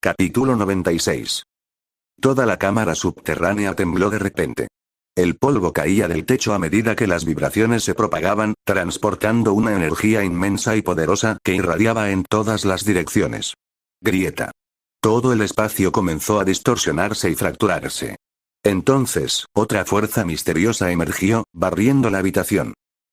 Capítulo 96. Toda la cámara subterránea tembló de repente. El polvo caía del techo a medida que las vibraciones se propagaban, transportando una energía inmensa y poderosa que irradiaba en todas las direcciones. Grieta. Todo el espacio comenzó a distorsionarse y fracturarse. Entonces, otra fuerza misteriosa emergió, barriendo la habitación.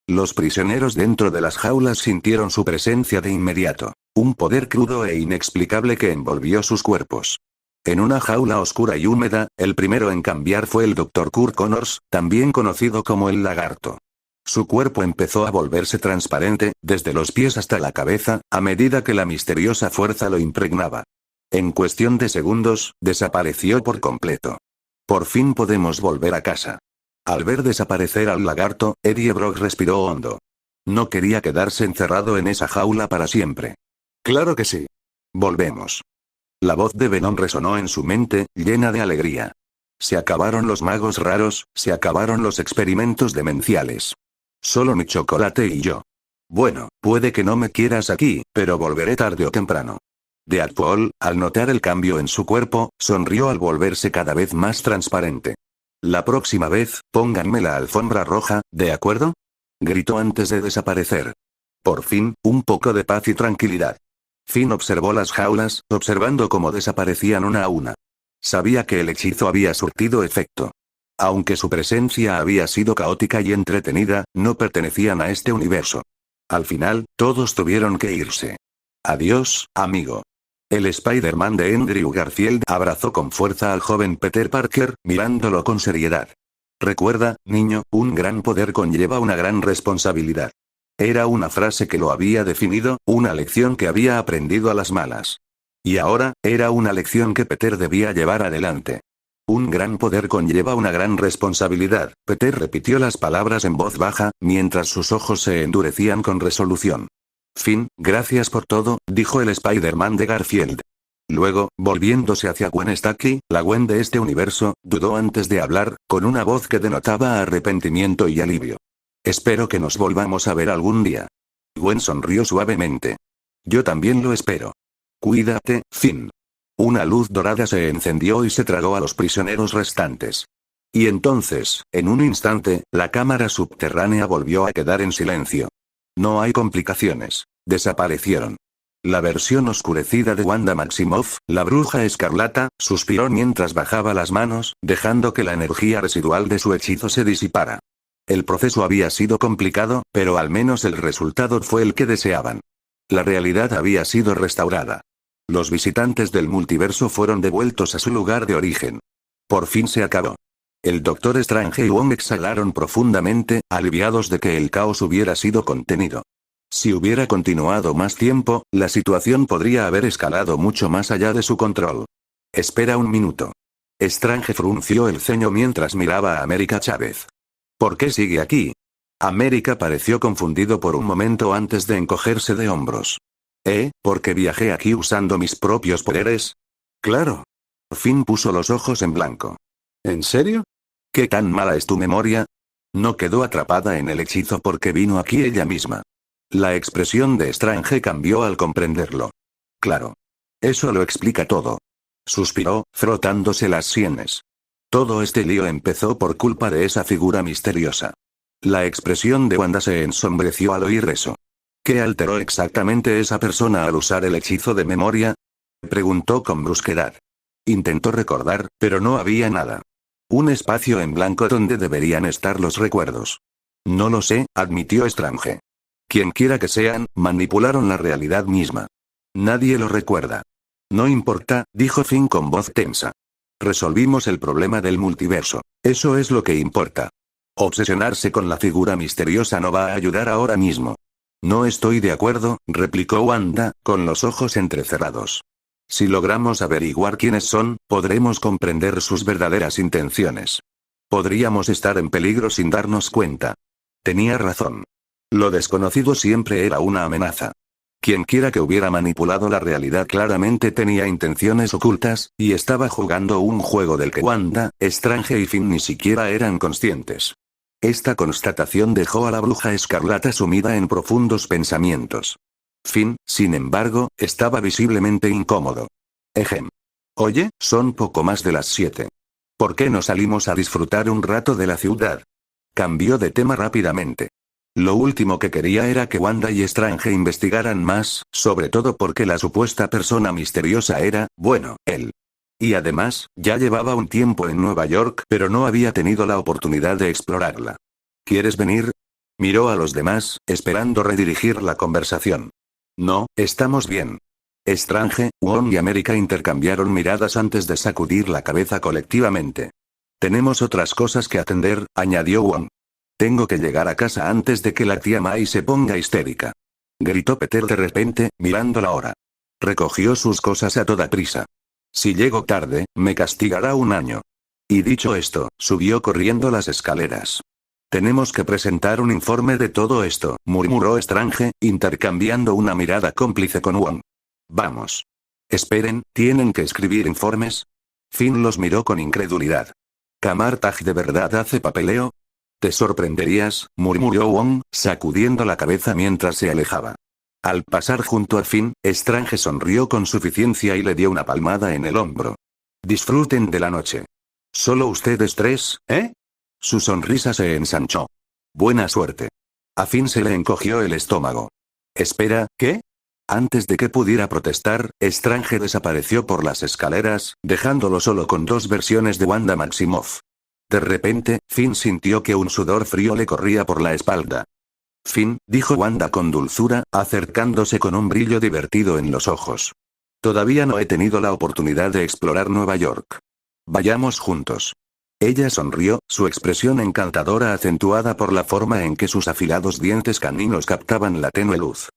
Los prisioneros dentro de las jaulas sintieron su presencia de inmediato. Un poder crudo e inexplicable que envolvió sus cuerpos. En una jaula oscura y húmeda, el primero en cambiar fue el Dr. Kurt Connors, también conocido como el Lagarto. Su cuerpo empezó a volverse transparente, desde los pies hasta la cabeza, a medida que la misteriosa fuerza lo impregnaba. En cuestión de segundos, desapareció por completo. Por fin podemos volver a casa. Al ver desaparecer al Lagarto, Eddie Brock respiró hondo. No quería quedarse encerrado en esa jaula para siempre. Claro que sí. Volvemos. La voz de Venom resonó en su mente, llena de alegría. Se acabaron los magos raros, se acabaron los experimentos demenciales. Solo mi chocolate y yo. Bueno, puede que no me quieras aquí, pero volveré tarde o temprano. Deadpool, al notar el cambio en su cuerpo, sonrió al volverse cada vez más transparente. La próxima vez, pónganme la alfombra roja, ¿de acuerdo? Gritó antes de desaparecer. Por fin, un poco de paz y tranquilidad. Finn observó las jaulas, observando cómo desaparecían una a una. Sabía que el hechizo había surtido efecto. Aunque su presencia había sido caótica y entretenida, no pertenecían a este universo. Al final, todos tuvieron que irse. Adiós, amigo. El Spider-Man de Andrew Garfield abrazó con fuerza al joven Peter Parker, mirándolo con seriedad. Recuerda, niño, un gran poder conlleva una gran responsabilidad. Era una frase que lo había definido, una lección que había aprendido a las malas. Y ahora, era una lección que Peter debía llevar adelante. Un gran poder conlleva una gran responsabilidad. Peter repitió las palabras en voz baja, mientras sus ojos se endurecían con resolución. Finn, gracias por todo, dijo el Spider-Man de Garfield. Luego, volviéndose hacia Gwen Stacy, la Gwen de este universo, dudó antes de hablar, con una voz que denotaba arrepentimiento y alivio. Espero que nos volvamos a ver algún día. Gwen sonrió suavemente. Yo también lo espero. Cuídate, Finn. Una luz dorada se encendió y se tragó a los prisioneros restantes. Y entonces, en un instante, la cámara subterránea volvió a quedar en silencio. No hay complicaciones. Desaparecieron. La versión oscurecida de Wanda Maximoff, la bruja escarlata, suspiró mientras bajaba las manos, dejando que la energía residual de su hechizo se disipara. El proceso había sido complicado, pero al menos el resultado fue el que deseaban. La realidad había sido restaurada. Los visitantes del multiverso fueron devueltos a su lugar de origen. Por fin se acabó. El Doctor Strange y Wong exhalaron profundamente, aliviados de que el caos hubiera sido contenido. Si hubiera continuado más tiempo, la situación podría haber escalado mucho más allá de su control. Espera un minuto. Strange frunció el ceño mientras miraba a América Chávez. ¿Por qué sigue aquí? América pareció confundido por un momento antes de encogerse de hombros. ¿Porque viajé aquí usando mis propios poderes? Claro. Finn puso los ojos en blanco. ¿En serio? ¿Qué tan mala es tu memoria? No quedó atrapada en el hechizo porque vino aquí ella misma. La expresión de Strange cambió al comprenderlo. Claro. Eso lo explica todo. Suspiró, frotándose las sienes. Todo este lío empezó por culpa de esa figura misteriosa. La expresión de Wanda se ensombreció al oír eso. ¿Qué alteró exactamente esa persona al usar el hechizo de memoria? Preguntó con brusquedad. Intentó recordar, pero no había nada. Un espacio en blanco donde deberían estar los recuerdos. No lo sé, admitió Strange. Quienquiera que sean, manipularon la realidad misma. Nadie lo recuerda. No importa, dijo Finn con voz tensa. Resolvimos el problema del multiverso. Eso es lo que importa. Obsesionarse con la figura misteriosa no va a ayudar ahora mismo. No estoy de acuerdo, replicó Wanda, con los ojos entrecerrados. Si logramos averiguar quiénes son, podremos comprender sus verdaderas intenciones. Podríamos estar en peligro sin darnos cuenta. Tenía razón. Lo desconocido siempre era una amenaza. Quienquiera que hubiera manipulado la realidad claramente tenía intenciones ocultas, y estaba jugando un juego del que Wanda, Strange y Finn ni siquiera eran conscientes. Esta constatación dejó a la bruja escarlata sumida en profundos pensamientos. Finn, sin embargo, estaba visiblemente incómodo. Ejem. Oye, son poco más de las 7. ¿Por qué no salimos a disfrutar un rato de la ciudad? Cambió de tema rápidamente. Lo último que quería era que Wanda y Strange investigaran más, sobre todo porque la supuesta persona misteriosa era, bueno, él. Y además, ya llevaba un tiempo en Nueva York, pero no había tenido la oportunidad de explorarla. ¿Quieres venir? Miró a los demás, esperando redirigir la conversación. No, estamos bien. Strange, Wong y América intercambiaron miradas antes de sacudir la cabeza colectivamente. Tenemos otras cosas que atender, añadió Wong. Tengo que llegar a casa antes de que la tía Mai se ponga histérica. Gritó Peter de repente, mirando la hora. Recogió sus cosas a toda prisa. Si llego tarde, me castigará 1 año. Y dicho esto, subió corriendo las escaleras. Tenemos que presentar un informe de todo esto, murmuró Strange, intercambiando una mirada cómplice con Wong. Vamos. Esperen, ¿tienen que escribir informes? Finn los miró con incredulidad. ¿Kamartaj de verdad hace papeleo? Te sorprenderías, murmuró Wong, sacudiendo la cabeza mientras se alejaba. Al pasar junto a Finn, Strange sonrió con suficiencia y le dio una palmada en el hombro. Disfruten de la noche. ¿Solo ustedes 3, eh? Su sonrisa se ensanchó. Buena suerte. A Finn se le encogió el estómago. Espera, ¿qué? Antes de que pudiera protestar, Strange desapareció por las escaleras, dejándolo solo con 2 versiones de Wanda Maximoff. De repente, Finn sintió que un sudor frío le corría por la espalda. Finn, dijo Wanda con dulzura, acercándose con un brillo divertido en los ojos. Todavía no he tenido la oportunidad de explorar Nueva York. Vayamos juntos. Ella sonrió, su expresión encantadora acentuada por la forma en que sus afilados dientes caninos captaban la tenue luz.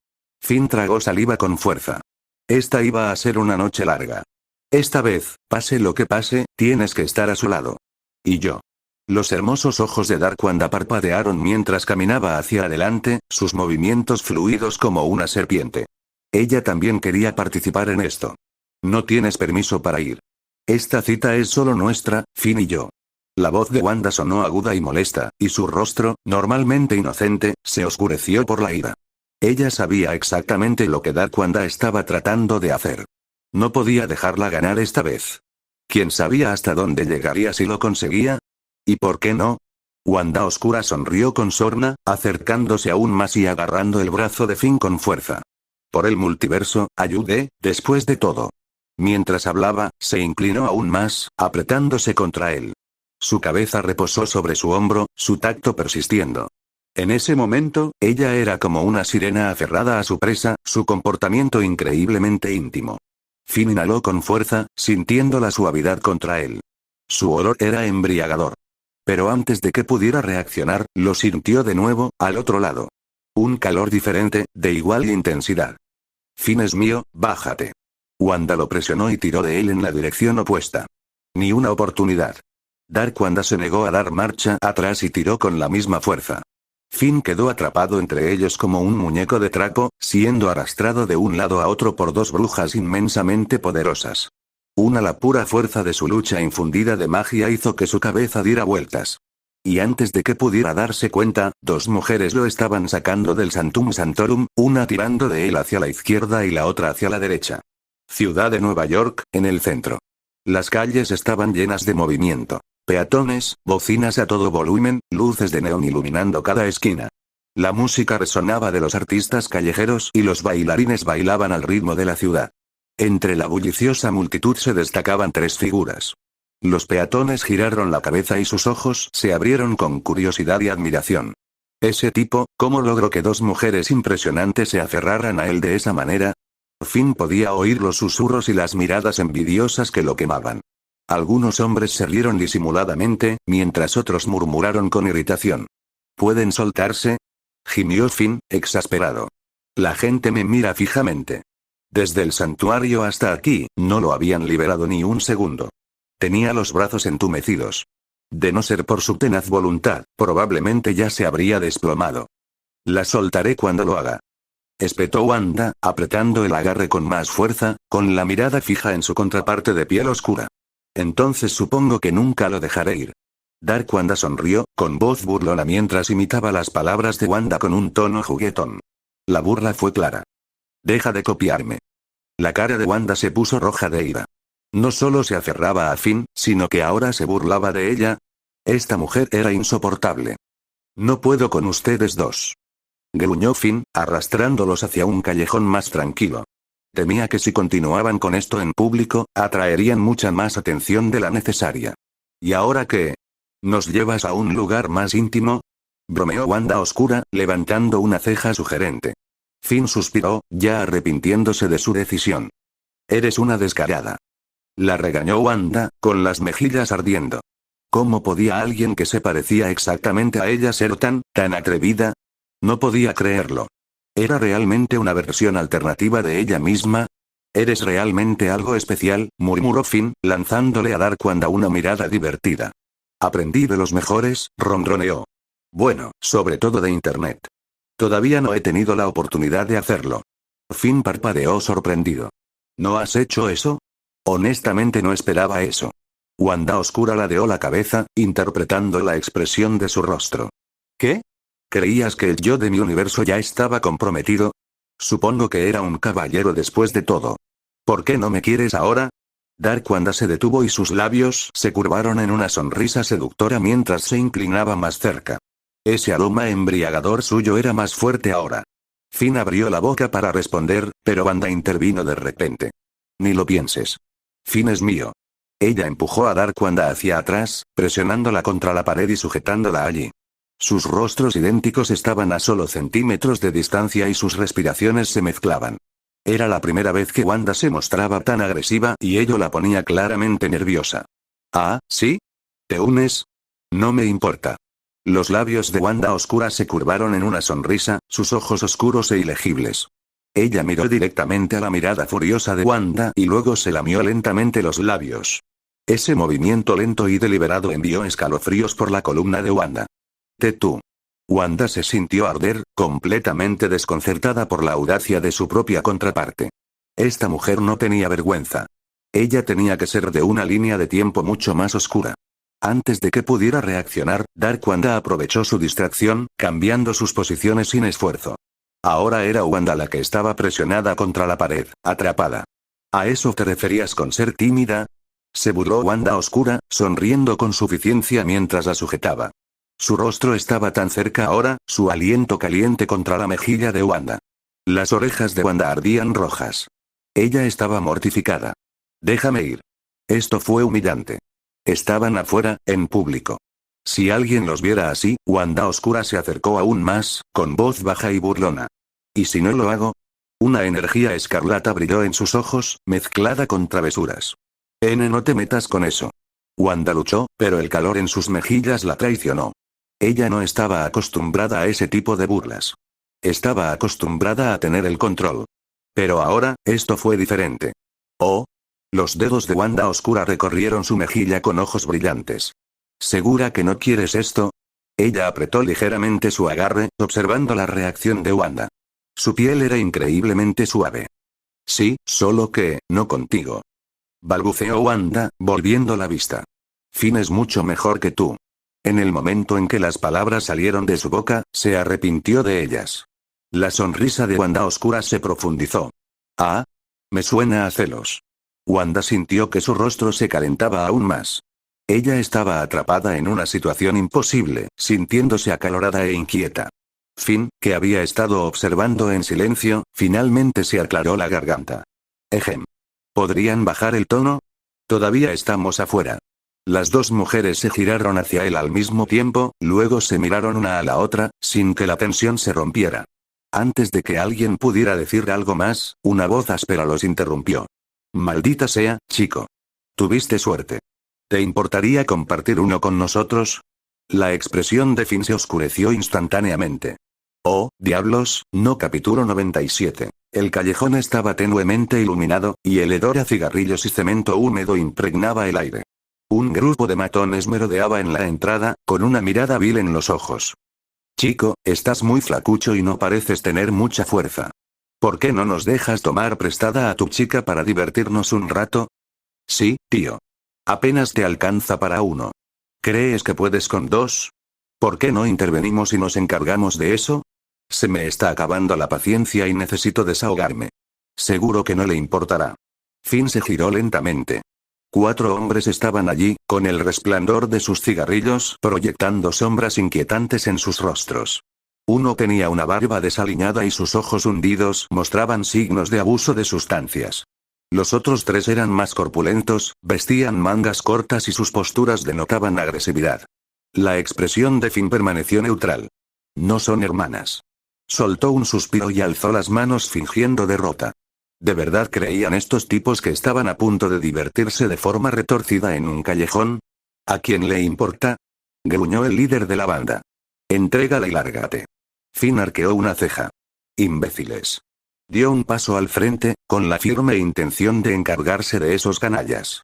Finn tragó saliva con fuerza. Esta iba a ser una noche larga. Esta vez, pase lo que pase, tienes que estar a su lado. Y yo. Los hermosos ojos de Darkwanda parpadearon mientras caminaba hacia adelante, sus movimientos fluidos como una serpiente. Ella también quería participar en esto. No tienes permiso para ir. Esta cita es solo nuestra, Finn y yo. La voz de Wanda sonó aguda y molesta, y su rostro, normalmente inocente, se oscureció por la ira. Ella sabía exactamente lo que Darkwanda estaba tratando de hacer. No podía dejarla ganar esta vez. ¿Quién sabía hasta dónde llegaría si lo conseguía? ¿Y por qué no? Wanda Oscura sonrió con sorna, acercándose aún más y agarrando el brazo de Finn con fuerza. Por el multiverso, ayudé, después de todo. Mientras hablaba, se inclinó aún más, apretándose contra él. Su cabeza reposó sobre su hombro, su tacto persistiendo. En ese momento, ella era como una sirena aferrada a su presa, su comportamiento increíblemente íntimo. Finn inhaló con fuerza, sintiendo la suavidad contra él. Su olor era embriagador. Pero antes de que pudiera reaccionar, lo sintió de nuevo, al otro lado. Un calor diferente, de igual intensidad. Finn es mío, bájate. Wanda lo presionó y tiró de él en la dirección opuesta. Ni una oportunidad. Darkwanda se negó a dar marcha atrás y tiró con la misma fuerza. Finn quedó atrapado entre ellos como un muñeco de trapo, siendo arrastrado de un lado a otro por 2 brujas inmensamente poderosas. La pura fuerza de su lucha infundida de magia hizo que su cabeza diera vueltas. Y antes de que pudiera darse cuenta, 2 mujeres lo estaban sacando del Sanctum Sanctorum, una tirando de él hacia la izquierda y la otra hacia la derecha. Ciudad de Nueva York, en el centro. Las calles estaban llenas de movimiento. Peatones, bocinas a todo volumen, luces de neón iluminando cada esquina. La música resonaba de los artistas callejeros y los bailarines bailaban al ritmo de la ciudad. Entre la bulliciosa multitud se destacaban 3 figuras. Los peatones giraron la cabeza y sus ojos se abrieron con curiosidad y admiración. Ese tipo, ¿cómo logró que 2 mujeres impresionantes se aferraran a él de esa manera? Finn podía oír los susurros y las miradas envidiosas que lo quemaban. Algunos hombres se rieron disimuladamente, mientras otros murmuraron con irritación. ¿Pueden soltarse? Gimió Finn, exasperado. La gente me mira fijamente. Desde el santuario hasta aquí, no lo habían liberado ni un segundo. Tenía los brazos entumecidos. De no ser por su tenaz voluntad, probablemente ya se habría desplomado. La soltaré cuando lo haga. Espetó Wanda, apretando el agarre con más fuerza, con la mirada fija en su contraparte de piel oscura. Entonces supongo que nunca lo dejaré ir. Darkwanda sonrió, con voz burlona mientras imitaba las palabras de Wanda con un tono juguetón. La burla fue clara. Deja de copiarme. La cara de Wanda se puso roja de ira. No solo se aferraba a Finn, sino que ahora se burlaba de ella. Esta mujer era insoportable. No puedo con ustedes dos. Gruñó Finn, arrastrándolos hacia un callejón más tranquilo. Temía que si continuaban con esto en público, atraerían mucha más atención de la necesaria. ¿Y ahora qué? ¿Nos llevas a un lugar más íntimo? Bromeó Wanda Oscura, levantando una ceja sugerente. Finn suspiró, ya arrepintiéndose de su decisión. Eres una descarada. La regañó Wanda, con las mejillas ardiendo. ¿Cómo podía alguien que se parecía exactamente a ella ser tan atrevida? No podía creerlo. ¿Era realmente una versión alternativa de ella misma? Eres realmente algo especial, murmuró Finn, lanzándole a Darkwanda una mirada divertida. Aprendí de los mejores, ronroneó. Bueno, sobre todo de internet. Todavía no he tenido la oportunidad de hacerlo. Finn parpadeó sorprendido. ¿No has hecho eso? Honestamente no esperaba eso. Wanda Oscura ladeó la cabeza, interpretando la expresión de su rostro. ¿Qué? ¿Creías que el yo de mi universo ya estaba comprometido? Supongo que era un caballero después de todo. ¿Por qué no me quieres ahora? Darkwanda se detuvo y sus labios se curvaron en una sonrisa seductora mientras se inclinaba más cerca. Ese aroma embriagador suyo era más fuerte ahora. Finn abrió la boca para responder, pero Wanda intervino de repente. Ni lo pienses. Finn es mío. Ella empujó a Darkwanda hacia atrás, presionándola contra la pared y sujetándola allí. Sus rostros idénticos estaban a solo centímetros de distancia y sus respiraciones se mezclaban. Era la primera vez que Wanda se mostraba tan agresiva y ello la ponía claramente nerviosa. ¿Ah, sí? ¿Te unes? No me importa. Los labios de Wanda Oscura se curvaron en una sonrisa, sus ojos oscuros e ilegibles. Ella miró directamente a la mirada furiosa de Wanda y luego se lamió lentamente los labios. Ese movimiento lento y deliberado envió escalofríos por la columna de Wanda. Tú. Wanda se sintió arder, completamente desconcertada por la audacia de su propia contraparte. Esta mujer no tenía vergüenza. Ella tenía que ser de una línea de tiempo mucho más oscura. Antes de que pudiera reaccionar, Darkwanda aprovechó su distracción, cambiando sus posiciones sin esfuerzo. Ahora era Wanda la que estaba presionada contra la pared, atrapada. ¿A eso te referías con ser tímida? Se burló Wanda Oscura, sonriendo con suficiencia mientras la sujetaba. Su rostro estaba tan cerca ahora, su aliento caliente contra la mejilla de Wanda. Las orejas de Wanda ardían rojas. Ella estaba mortificada. Déjame ir. Esto fue humillante. Estaban afuera, en público. Si alguien los viera así, Wanda Oscura se acercó aún más, con voz baja y burlona. ¿Y si no lo hago? Una energía escarlata brilló en sus ojos, mezclada con travesuras. No te metas con eso. Wanda luchó, pero el calor en sus mejillas la traicionó. Ella no estaba acostumbrada a ese tipo de burlas. Estaba acostumbrada a tener el control. Pero ahora, esto fue diferente. Oh. Los dedos de Wanda Oscura recorrieron su mejilla con ojos brillantes. ¿Segura que no quieres esto? Ella apretó ligeramente su agarre, observando la reacción de Wanda. Su piel era increíblemente suave. Sí, solo que, no contigo. Balbuceó Wanda, volviendo la vista. Finn es mucho mejor que tú. En el momento en que las palabras salieron de su boca, se arrepintió de ellas. La sonrisa de Wanda Oscura se profundizó. Ah. Me suena a celos. Wanda sintió que su rostro se calentaba aún más. Ella estaba atrapada en una situación imposible, sintiéndose acalorada e inquieta. Finn, que había estado observando en silencio, finalmente se aclaró la garganta. Ejem. ¿Podrían bajar el tono? Todavía estamos afuera. Las dos mujeres se giraron hacia él al mismo tiempo, luego se miraron una a la otra, sin que la tensión se rompiera. Antes de que alguien pudiera decir algo más, una voz áspera los interrumpió. Maldita sea, chico. Tuviste suerte. ¿Te importaría compartir uno con nosotros? La expresión de Finn se oscureció instantáneamente. Oh, diablos, no. Capítulo 97. El callejón estaba tenuemente iluminado, y el hedor a cigarrillos y cemento húmedo impregnaba el aire. Un grupo de matones merodeaba en la entrada, con una mirada vil en los ojos. Chico, estás muy flacucho y no pareces tener mucha fuerza. ¿Por qué no nos dejas tomar prestada a tu chica para divertirnos un rato? Sí, tío. Apenas te alcanza para uno. ¿Crees que puedes con dos? ¿Por qué no intervenimos y nos encargamos de eso? Se me está acabando la paciencia y necesito desahogarme. Seguro que no le importará. Finn se giró lentamente. 4 hombres estaban allí, con el resplandor de sus cigarrillos proyectando sombras inquietantes en sus rostros. Uno tenía una barba desaliñada y sus ojos hundidos mostraban signos de abuso de sustancias. Los otros 3 eran más corpulentos, vestían mangas cortas y sus posturas denotaban agresividad. La expresión de Finn permaneció neutral. No son hermanas. Soltó un suspiro y alzó las manos fingiendo derrota. ¿De verdad creían estos tipos que estaban a punto de divertirse de forma retorcida en un callejón? ¿A quién le importa? Gruñó el líder de la banda. Entrégale y lárgate. Finn arqueó una ceja. Imbéciles. Dio un paso al frente, con la firme intención de encargarse de esos canallas.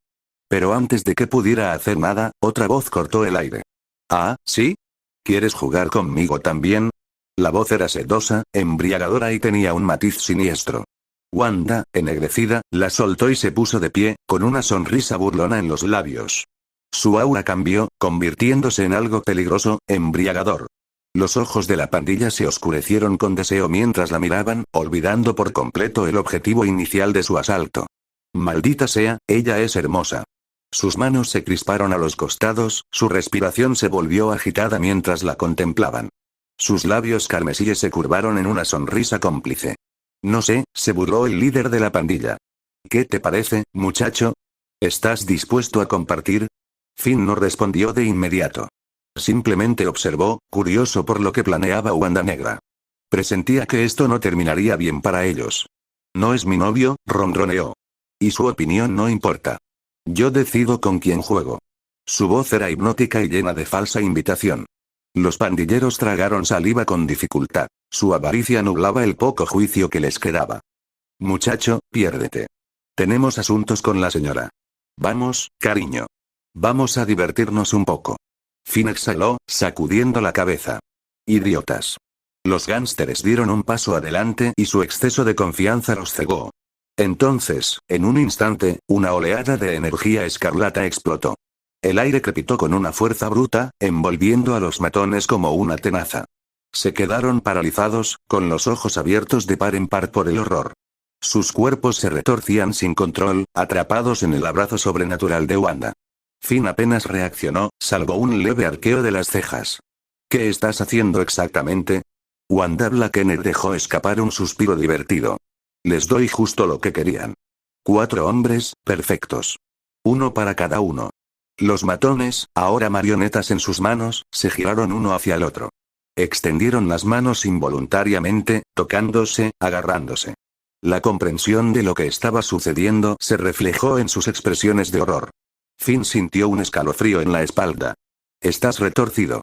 Pero antes de que pudiera hacer nada, otra voz cortó el aire. ¿Ah, sí? ¿Quieres jugar conmigo también? La voz era sedosa, embriagadora y tenía un matiz siniestro. Wanda, ennegrecida, la soltó y se puso de pie, con una sonrisa burlona en los labios. Su aura cambió, convirtiéndose en algo peligroso, embriagador. Los ojos de la pandilla se oscurecieron con deseo mientras la miraban, olvidando por completo el objetivo inicial de su asalto. Maldita sea, ella es hermosa. Sus manos se crisparon a los costados, su respiración se volvió agitada mientras la contemplaban. Sus labios carmesíes se curvaron en una sonrisa cómplice. No sé, se burló el líder de la pandilla. ¿Qué te parece, muchacho? ¿Estás dispuesto a compartir? Finn no respondió de inmediato. Simplemente observó, curioso por lo que planeaba Wanda Negra. Presentía que esto no terminaría bien para ellos. No es mi novio, ronroneó. Y su opinión no importa. Yo decido con quién juego. Su voz era hipnótica y llena de falsa invitación. Los pandilleros tragaron saliva con dificultad. Su avaricia nublaba el poco juicio que les quedaba. Muchacho, piérdete. Tenemos asuntos con la señora. Vamos, cariño. Vamos a divertirnos un poco. Finn exhaló, sacudiendo la cabeza. Idiotas. Los gánsteres dieron un paso adelante y su exceso de confianza los cegó. Entonces, en un instante, una oleada de energía escarlata explotó. El aire crepitó con una fuerza bruta, envolviendo a los matones como una tenaza. Se quedaron paralizados, con los ojos abiertos de par en par por el horror. Sus cuerpos se retorcían sin control, atrapados en el abrazo sobrenatural de Wanda. Finn apenas reaccionó, salvo un leve arqueo de las cejas. ¿Qué estás haciendo exactamente? Wanda Blackened dejó escapar un suspiro divertido. Les doy justo lo que querían. 4 hombres, perfectos. Uno para cada uno. Los matones, ahora marionetas en sus manos, se giraron uno hacia el otro. Extendieron las manos involuntariamente, tocándose, agarrándose. La comprensión de lo que estaba sucediendo se reflejó en sus expresiones de horror. Finn sintió un escalofrío en la espalda. Estás retorcido.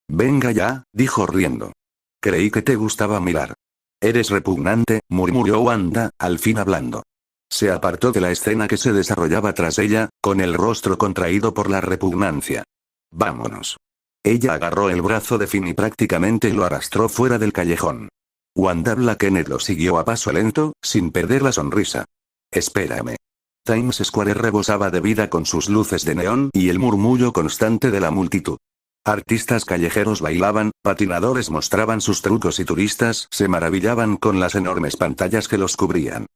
Venga ya, dijo riendo. Creí que te gustaba mirar. Eres repugnante, murmuró Wanda, al fin hablando. Se apartó de la escena que se desarrollaba tras ella, con el rostro contraído por la repugnancia. Vámonos. Ella agarró el brazo de Finn y prácticamente lo arrastró fuera del callejón. Wanda Blackened lo siguió a paso lento, sin perder la sonrisa. Espérame. Times Square rebosaba de vida con sus luces de neón y el murmullo constante de la multitud. Artistas callejeros bailaban, patinadores mostraban sus trucos y turistas se maravillaban con las enormes pantallas que los cubrían.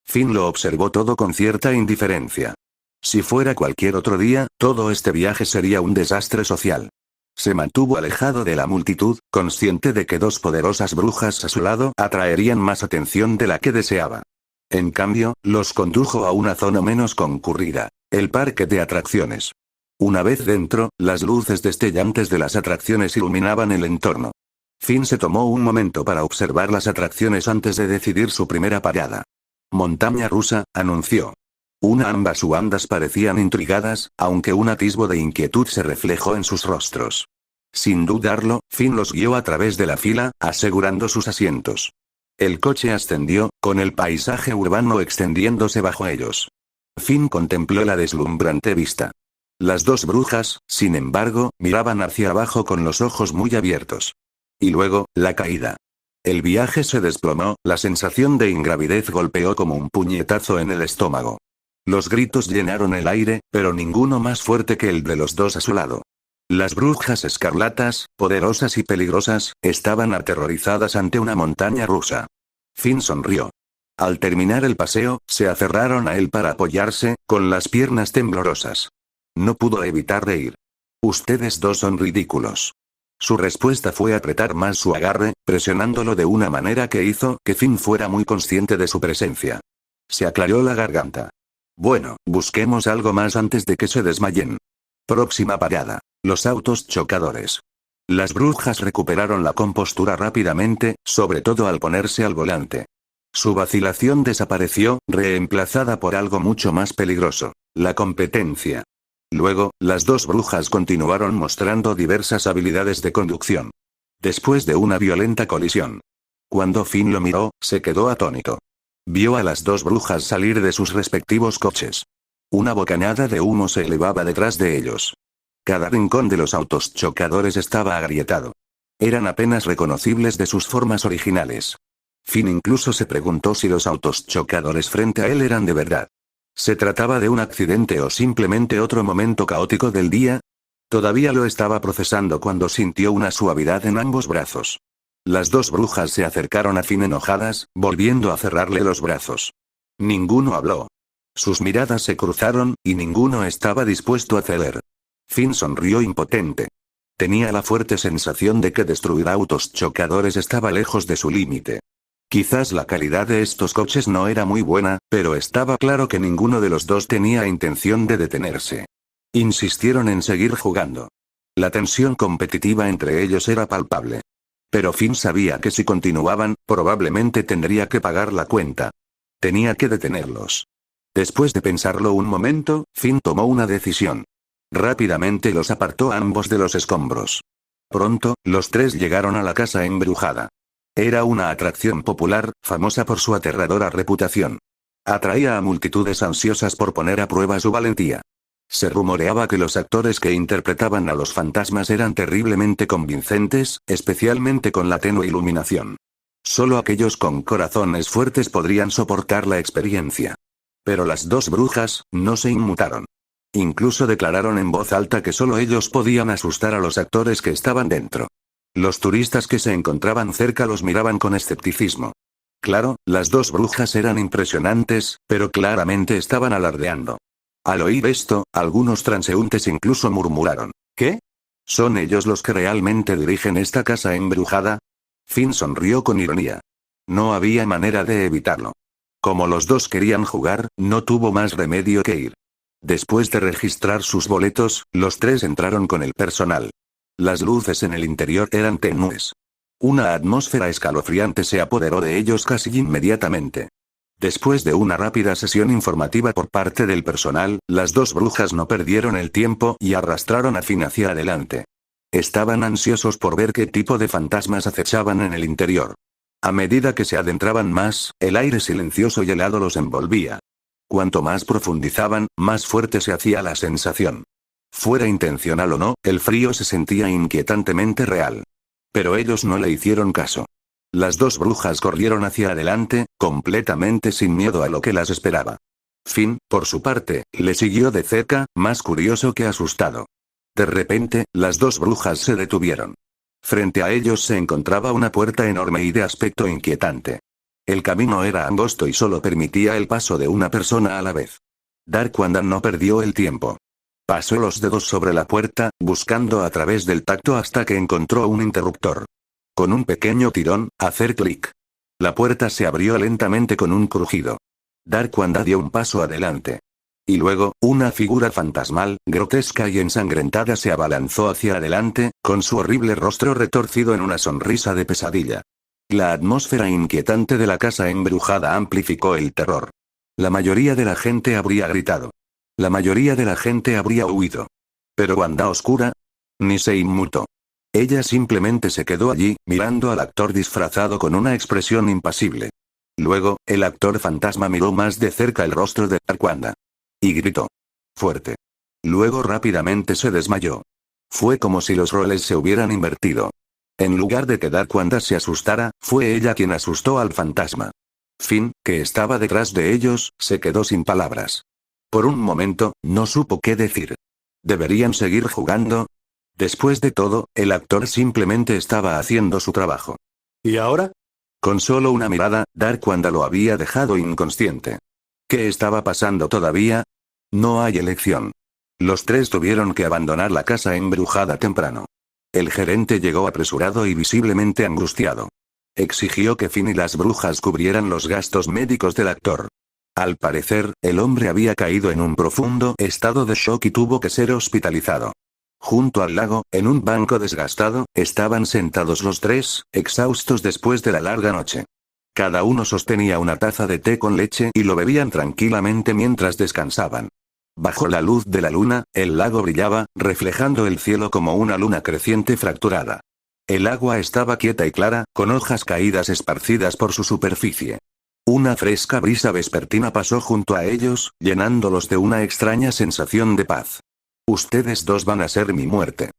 Finn lo observó todo con cierta indiferencia. Si fuera cualquier otro día, todo este viaje sería un desastre social. Se mantuvo alejado de la multitud, consciente de que 2 poderosas brujas a su lado atraerían más atención de la que deseaba. En cambio, los condujo a una zona menos concurrida, el parque de atracciones. Una vez dentro, las luces destellantes de las atracciones iluminaban el entorno. Finn se tomó un momento para observar las atracciones antes de decidir su primera parada. Montaña rusa, anunció. Ambas Wandas parecían intrigadas, aunque un atisbo de inquietud se reflejó en sus rostros. Sin dudarlo, Finn los guió a través de la fila, asegurando sus asientos. El coche ascendió, con el paisaje urbano extendiéndose bajo ellos. Finn contempló la deslumbrante vista. Las 2 brujas, sin embargo, miraban hacia abajo con los ojos muy abiertos. Y luego, la caída. El viaje se desplomó, la sensación de ingravidez golpeó como un puñetazo en el estómago. Los gritos llenaron el aire, pero ninguno más fuerte que el de los 2 a su lado. Las brujas escarlatas, poderosas y peligrosas, estaban aterrorizadas ante una montaña rusa. Finn sonrió. Al terminar el paseo, se aferraron a él para apoyarse, con las piernas temblorosas. No pudo evitar reír. Ustedes dos son ridículos. Su respuesta fue apretar más su agarre, presionándolo de una manera que hizo que Finn fuera muy consciente de su presencia. Se aclaró la garganta. Bueno, busquemos algo más antes de que se desmayen. Próxima parada. Los autos chocadores. Las brujas recuperaron la compostura rápidamente, sobre todo al ponerse al volante. Su vacilación desapareció, reemplazada por algo mucho más peligroso: la competencia. Luego, las dos brujas continuaron mostrando diversas habilidades de conducción. Después de una violenta colisión. Cuando Finn lo miró, se quedó atónito. Vio a las dos brujas salir de sus respectivos coches. Una bocanada de humo se elevaba detrás de ellos. Cada rincón de los autos chocadores estaba agrietado. Eran apenas reconocibles de sus formas originales. Finn incluso se preguntó si los autos chocadores frente a él eran de verdad. ¿Se trataba de un accidente o simplemente otro momento caótico del día? Todavía lo estaba procesando cuando sintió una suavidad en ambos brazos. Las dos brujas se acercaron a Finn enojadas, volviendo a cerrarle los brazos. Ninguno habló. Sus miradas se cruzaron, y ninguno estaba dispuesto a ceder. Finn sonrió impotente. Tenía la fuerte sensación de que destruir autos chocadores estaba lejos de su límite. Quizás la calidad de estos coches no era muy buena, pero estaba claro que ninguno de los dos tenía intención de detenerse. Insistieron en seguir jugando. La tensión competitiva entre ellos era palpable. Pero Finn sabía que si continuaban, probablemente tendría que pagar la cuenta. Tenía que detenerlos. Después de pensarlo un momento, Finn tomó una decisión. Rápidamente los apartó a ambos de los escombros. Pronto, los tres llegaron a la casa embrujada. Era una atracción popular, famosa por su aterradora reputación. Atraía a multitudes ansiosas por poner a prueba su valentía. Se rumoreaba que los actores que interpretaban a los fantasmas eran terriblemente convincentes, especialmente con la tenue iluminación. Solo aquellos con corazones fuertes podrían soportar la experiencia. Pero las dos brujas no se inmutaron. Incluso declararon en voz alta que solo ellos podían asustar a los actores que estaban dentro. Los turistas que se encontraban cerca los miraban con escepticismo. Claro, las dos brujas eran impresionantes, pero claramente estaban alardeando. Al oír esto, algunos transeúntes incluso murmuraron: ¿qué? ¿Son ellos los que realmente dirigen esta casa embrujada? Finn sonrió con ironía. No había manera de evitarlo. Como los dos querían jugar, no tuvo más remedio que ir. Después de registrar sus boletos, los tres entraron con el personal. Las luces en el interior eran tenues. Una atmósfera escalofriante se apoderó de ellos casi inmediatamente. Después de una rápida sesión informativa por parte del personal, las dos brujas no perdieron el tiempo y arrastraron a Finn hacia adelante. Estaban ansiosos por ver qué tipo de fantasmas acechaban en el interior. A medida que se adentraban más, el aire silencioso y helado los envolvía. Cuanto más profundizaban, más fuerte se hacía la sensación. Fuera intencional o no, el frío se sentía inquietantemente real. Pero ellos no le hicieron caso. Las dos brujas corrieron hacia adelante, completamente sin miedo a lo que las esperaba. Finn, por su parte, le siguió de cerca, más curioso que asustado. De repente, las dos brujas se detuvieron. Frente a ellos se encontraba una puerta enorme y de aspecto inquietante. El camino era angosto y solo permitía el paso de una persona a la vez. Darkwanda no perdió el tiempo. Pasó los dedos sobre la puerta, buscando a través del tacto hasta que encontró un interruptor. Con un pequeño tirón, hacer clic. La puerta se abrió lentamente con un crujido. Darkwanda dio un paso adelante. Y luego, una figura fantasmal, grotesca y ensangrentada se abalanzó hacia adelante, con su horrible rostro retorcido en una sonrisa de pesadilla. La atmósfera inquietante de la casa embrujada amplificó el terror. La mayoría de la gente habría gritado. La mayoría de la gente habría huido. Pero Wanda Oscura ni se inmutó. Ella simplemente se quedó allí, mirando al actor disfrazado con una expresión impasible. Luego, el actor fantasma miró más de cerca el rostro de Darkwanda. Y gritó. Fuerte. Luego rápidamente se desmayó. Fue como si los roles se hubieran invertido. En lugar de que Darkwanda se asustara, fue ella quien asustó al fantasma. Finn, que estaba detrás de ellos, se quedó sin palabras. Por un momento, no supo qué decir. ¿Deberían seguir jugando? Después de todo, el actor simplemente estaba haciendo su trabajo. ¿Y ahora? Con solo una mirada, Darkwanda lo había dejado inconsciente. ¿Qué estaba pasando todavía? No hay elección. Los tres tuvieron que abandonar la casa embrujada temprano. El gerente llegó apresurado y visiblemente angustiado. Exigió que Finn y las brujas cubrieran los gastos médicos del actor. Al parecer, el hombre había caído en un profundo estado de shock y tuvo que ser hospitalizado. Junto al lago, en un banco desgastado, estaban sentados los tres, exhaustos después de la larga noche. Cada uno sostenía una taza de té con leche y lo bebían tranquilamente mientras descansaban. Bajo la luz de la luna, el lago brillaba, reflejando el cielo como una luna creciente fracturada. El agua estaba quieta y clara, con hojas caídas esparcidas por su superficie. Una fresca brisa vespertina pasó junto a ellos, llenándolos de una extraña sensación de paz. Ustedes dos van a ser mi muerte.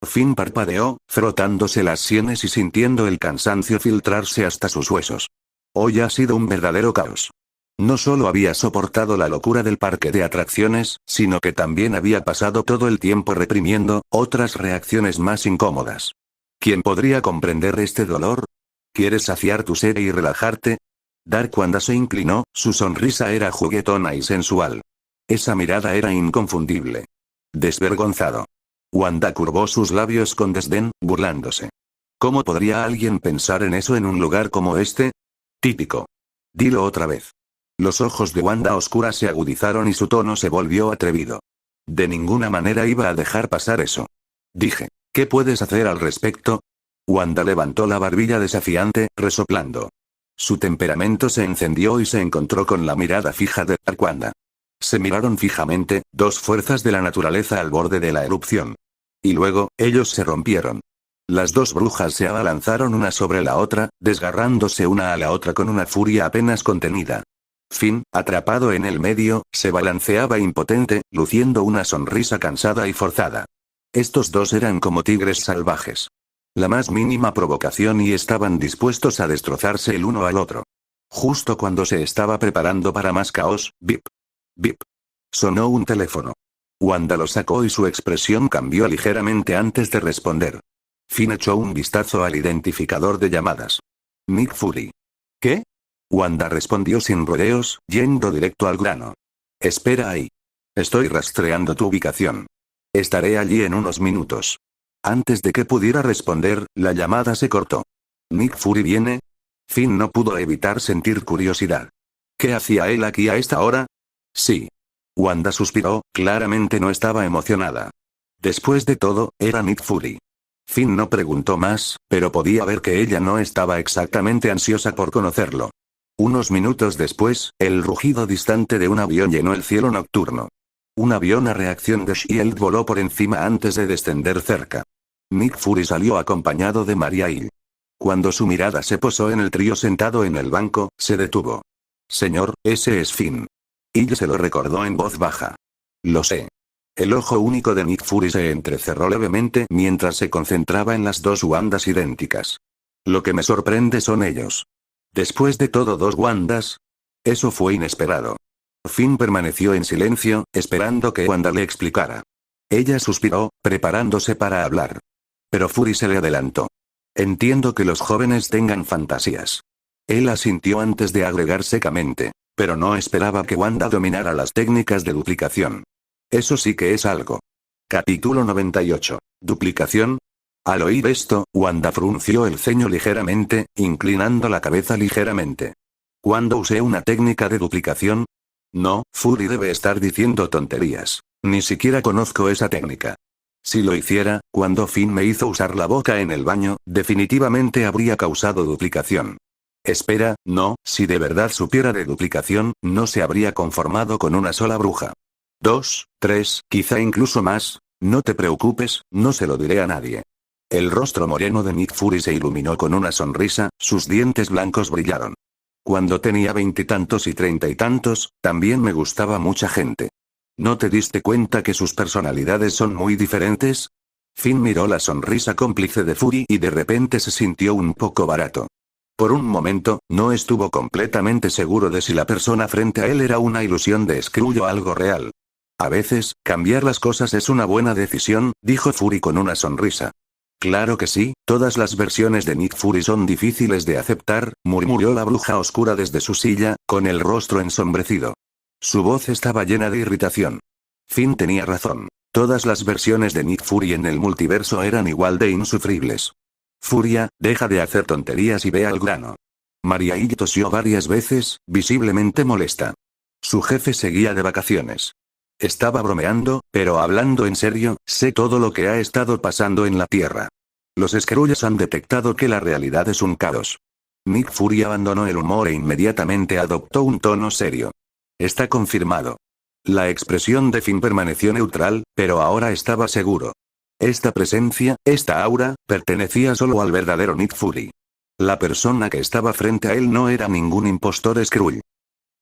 Finn parpadeó, frotándose las sienes y sintiendo el cansancio filtrarse hasta sus huesos. Hoy ha sido un verdadero caos. No solo había soportado la locura del parque de atracciones, sino que también había pasado todo el tiempo reprimiendo otras reacciones más incómodas. ¿Quién podría comprender este dolor? ¿Quieres saciar tu sed y relajarte? Darkwanda se inclinó, su sonrisa era juguetona y sensual. Esa mirada era inconfundible. Desvergonzado. Wanda curvó sus labios con desdén, burlándose. ¿Cómo podría alguien pensar en eso en un lugar como este? Típico. Dilo otra vez. Los ojos de Wanda oscura se agudizaron y su tono se volvió atrevido. De ninguna manera iba a dejar pasar eso. Dije, ¿qué puedes hacer al respecto? Wanda levantó la barbilla desafiante, resoplando. Su temperamento se encendió y se encontró con la mirada fija de Darkwanda. Se miraron fijamente, dos fuerzas de la naturaleza al borde de la erupción. Y luego, ellos se rompieron. Las dos brujas se abalanzaron una sobre la otra, desgarrándose una a la otra con una furia apenas contenida. Finn, atrapado en el medio, se balanceaba impotente, luciendo una sonrisa cansada y forzada. Estos dos eran como tigres salvajes. La más mínima provocación y estaban dispuestos a destrozarse el uno al otro. Justo cuando se estaba preparando para más caos, bip. Bip. Sonó un teléfono. Wanda lo sacó y su expresión cambió ligeramente antes de responder. Finn echó un vistazo al identificador de llamadas. Nick Fury. ¿Qué? Wanda respondió sin rodeos, yendo directo al grano. Espera ahí. Estoy rastreando tu ubicación. Estaré allí en unos minutos. Antes de que pudiera responder, la llamada se cortó. ¿Nick Fury viene? Finn no pudo evitar sentir curiosidad. ¿Qué hacía él aquí a esta hora? Sí. Wanda suspiró, claramente no estaba emocionada. Después de todo, era Nick Fury. Finn no preguntó más, pero podía ver que ella no estaba exactamente ansiosa por conocerlo. Unos minutos después, el rugido distante de un avión llenó el cielo nocturno. Un avión a reacción de S.H.I.E.L.D. voló por encima antes de descender cerca. Nick Fury salió acompañado de Maria Hill. Cuando su mirada se posó en el trío sentado en el banco, se detuvo. Señor, ese es Finn. Hill se lo recordó en voz baja. Lo sé. El ojo único de Nick Fury se entrecerró levemente mientras se concentraba en las dos Wandas idénticas. Lo que me sorprende son ellos. Después de todo, dos Wandas. Eso fue inesperado. Finn permaneció en silencio, esperando que Wanda le explicara. Ella suspiró, preparándose para hablar. Pero Fury se le adelantó. Entiendo que los jóvenes tengan fantasías. Él asintió antes de agregar secamente. Pero no esperaba que Wanda dominara las técnicas de duplicación. Eso sí que es algo. Capítulo 98. ¿Duplicación? Al oír esto, Wanda frunció el ceño ligeramente, inclinando la cabeza ligeramente. ¿Cuándo usé una técnica de duplicación? No, Fury debe estar diciendo tonterías. Ni siquiera conozco esa técnica. Si lo hiciera, cuando Finn me hizo usar la boca en el baño, definitivamente habría causado duplicación. Espera, no, si de verdad supiera de duplicación, no se habría conformado con una sola bruja. 2, 3, quizá incluso más. No te preocupes, no se lo diré a nadie. El rostro moreno de Nick Fury se iluminó con una sonrisa, sus dientes blancos brillaron. Cuando tenía 20 y tantos y 30 y tantos, también me gustaba mucha gente. ¿No te diste cuenta que sus personalidades son muy diferentes? Finn miró la sonrisa cómplice de Fury y de repente se sintió un poco barato. Por un momento, no estuvo completamente seguro de si la persona frente a él era una ilusión de Skrull o algo real. A veces, cambiar las cosas es una buena decisión, dijo Fury con una sonrisa. Claro que sí, todas las versiones de Nick Fury son difíciles de aceptar, murmuró la bruja oscura desde su silla, con el rostro ensombrecido. Su voz estaba llena de irritación. Finn tenía razón. Todas las versiones de Nick Fury en el multiverso eran igual de insufribles. Furia, deja de hacer tonterías y ve al grano. Mariah tosió varias veces, visiblemente molesta. Su jefe seguía de vacaciones. Estaba bromeando, pero hablando en serio, sé todo lo que ha estado pasando en la Tierra. Los Skrulls han detectado que la realidad es un caos. Nick Fury abandonó el humor e inmediatamente adoptó un tono serio. Está confirmado. La expresión de Finn permaneció neutral, pero ahora estaba seguro. Esta presencia, esta aura, pertenecía solo al verdadero Nick Fury. La persona que estaba frente a él no era ningún impostor Skrull.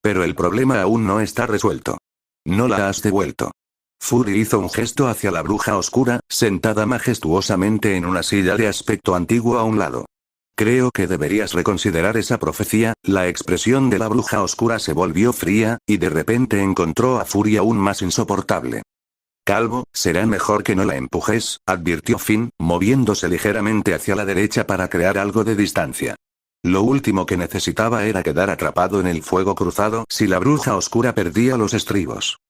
Pero el problema aún no está resuelto. No la has devuelto. Fury hizo un gesto hacia la bruja oscura, sentada majestuosamente en una silla de aspecto antiguo a un lado. Creo que deberías reconsiderar esa profecía. La expresión de la bruja oscura se volvió fría, y de repente encontró a Fury aún más insoportable. Calvo, será mejor que no la empujes, advirtió Finn, moviéndose ligeramente hacia la derecha para crear algo de distancia. Lo último que necesitaba era quedar atrapado en el fuego cruzado si la bruja oscura perdía los estribos.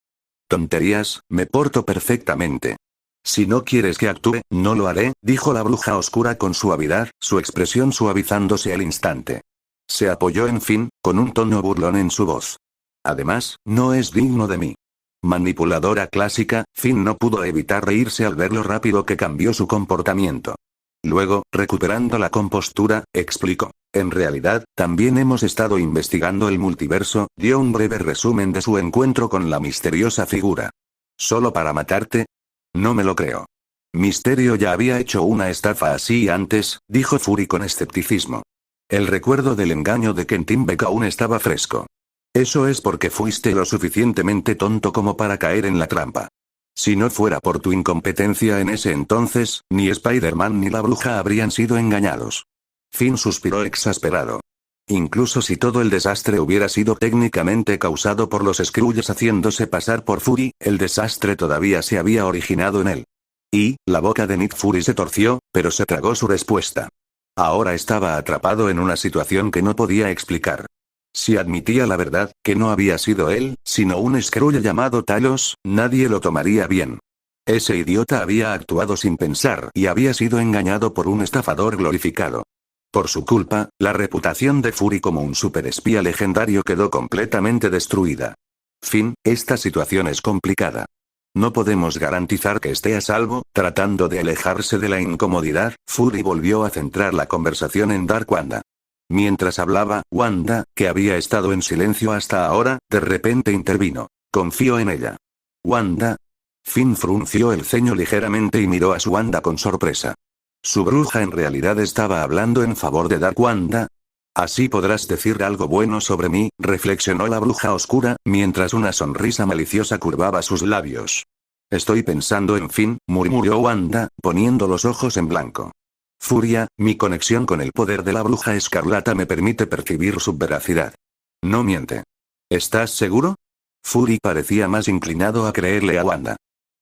Tonterías, me porto perfectamente. Si no quieres que actúe, no lo haré, dijo la bruja oscura con suavidad, su expresión suavizándose al instante. Se apoyó en Finn, con un tono burlón en su voz. Además, no es digno de mí. Manipuladora clásica, Finn no pudo evitar reírse al ver lo rápido que cambió su comportamiento. Luego, recuperando la compostura, explicó. En realidad, también hemos estado investigando el multiverso, dio un breve resumen de su encuentro con la misteriosa figura. ¿Solo para matarte? No me lo creo. Misterio ya había hecho una estafa así antes, dijo Fury con escepticismo. El recuerdo del engaño de Quentin Beck aún estaba fresco. Eso es porque fuiste lo suficientemente tonto como para caer en la trampa. Si no fuera por tu incompetencia en ese entonces, ni Spider-Man ni la bruja habrían sido engañados. Finn suspiró exasperado. Incluso si todo el desastre hubiera sido técnicamente causado por los Skrulls haciéndose pasar por Fury, el desastre todavía se había originado en él. Y, la boca de Nick Fury se torció, pero se tragó su respuesta. Ahora estaba atrapado en una situación que no podía explicar. Si admitía la verdad, que no había sido él, sino un Skrull llamado Talos, nadie lo tomaría bien. Ese idiota había actuado sin pensar y había sido engañado por un estafador glorificado. Por su culpa, la reputación de Fury como un superespía legendario quedó completamente destruida. Fin, esta situación es complicada. No podemos garantizar que esté a salvo. Tratando de alejarse de la incomodidad, Fury volvió a centrar la conversación en Dark Wanda. Mientras hablaba, Wanda, que había estado en silencio hasta ahora, de repente intervino. Confío en ella. Wanda. Finn frunció el ceño ligeramente y miró a su Wanda con sorpresa. Su bruja en realidad estaba hablando en favor de Dark Wanda. Así podrás decir algo bueno sobre mí, reflexionó la bruja oscura, mientras una sonrisa maliciosa curvaba sus labios. Estoy pensando en Finn, murmuró Wanda, poniendo los ojos en blanco. Furia, mi conexión con el poder de la bruja escarlata me permite percibir su veracidad. No miente. ¿Estás seguro? Fury parecía más inclinado a creerle a Wanda.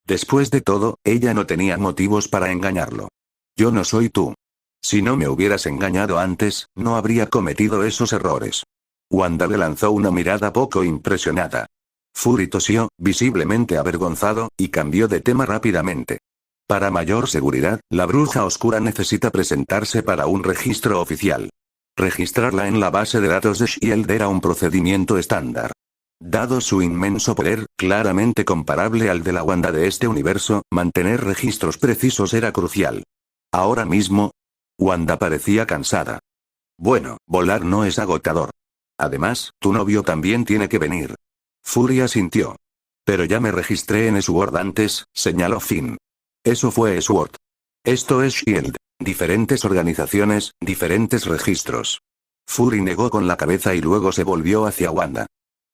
Después de todo, ella no tenía motivos para engañarlo. Yo no soy tú. Si no me hubieras engañado antes, no habría cometido esos errores. Wanda le lanzó una mirada poco impresionada. Fury tosió, visiblemente avergonzado, y cambió de tema rápidamente. Para mayor seguridad, la bruja oscura necesita presentarse para un registro oficial. Registrarla en la base de datos de S.H.I.E.L.D. era un procedimiento estándar. Dado su inmenso poder, claramente comparable al de la Wanda de este universo, mantener registros precisos era crucial. Ahora mismo, Wanda parecía cansada. Bueno, volar no es agotador. Además, tu novio también tiene que venir. Fury asintió. Pero ya me registré en SWORD antes, señaló Finn. Eso fue SWORD. Esto es S.H.I.E.L.D. Diferentes organizaciones, diferentes registros. Fury negó con la cabeza y luego se volvió hacia Wanda.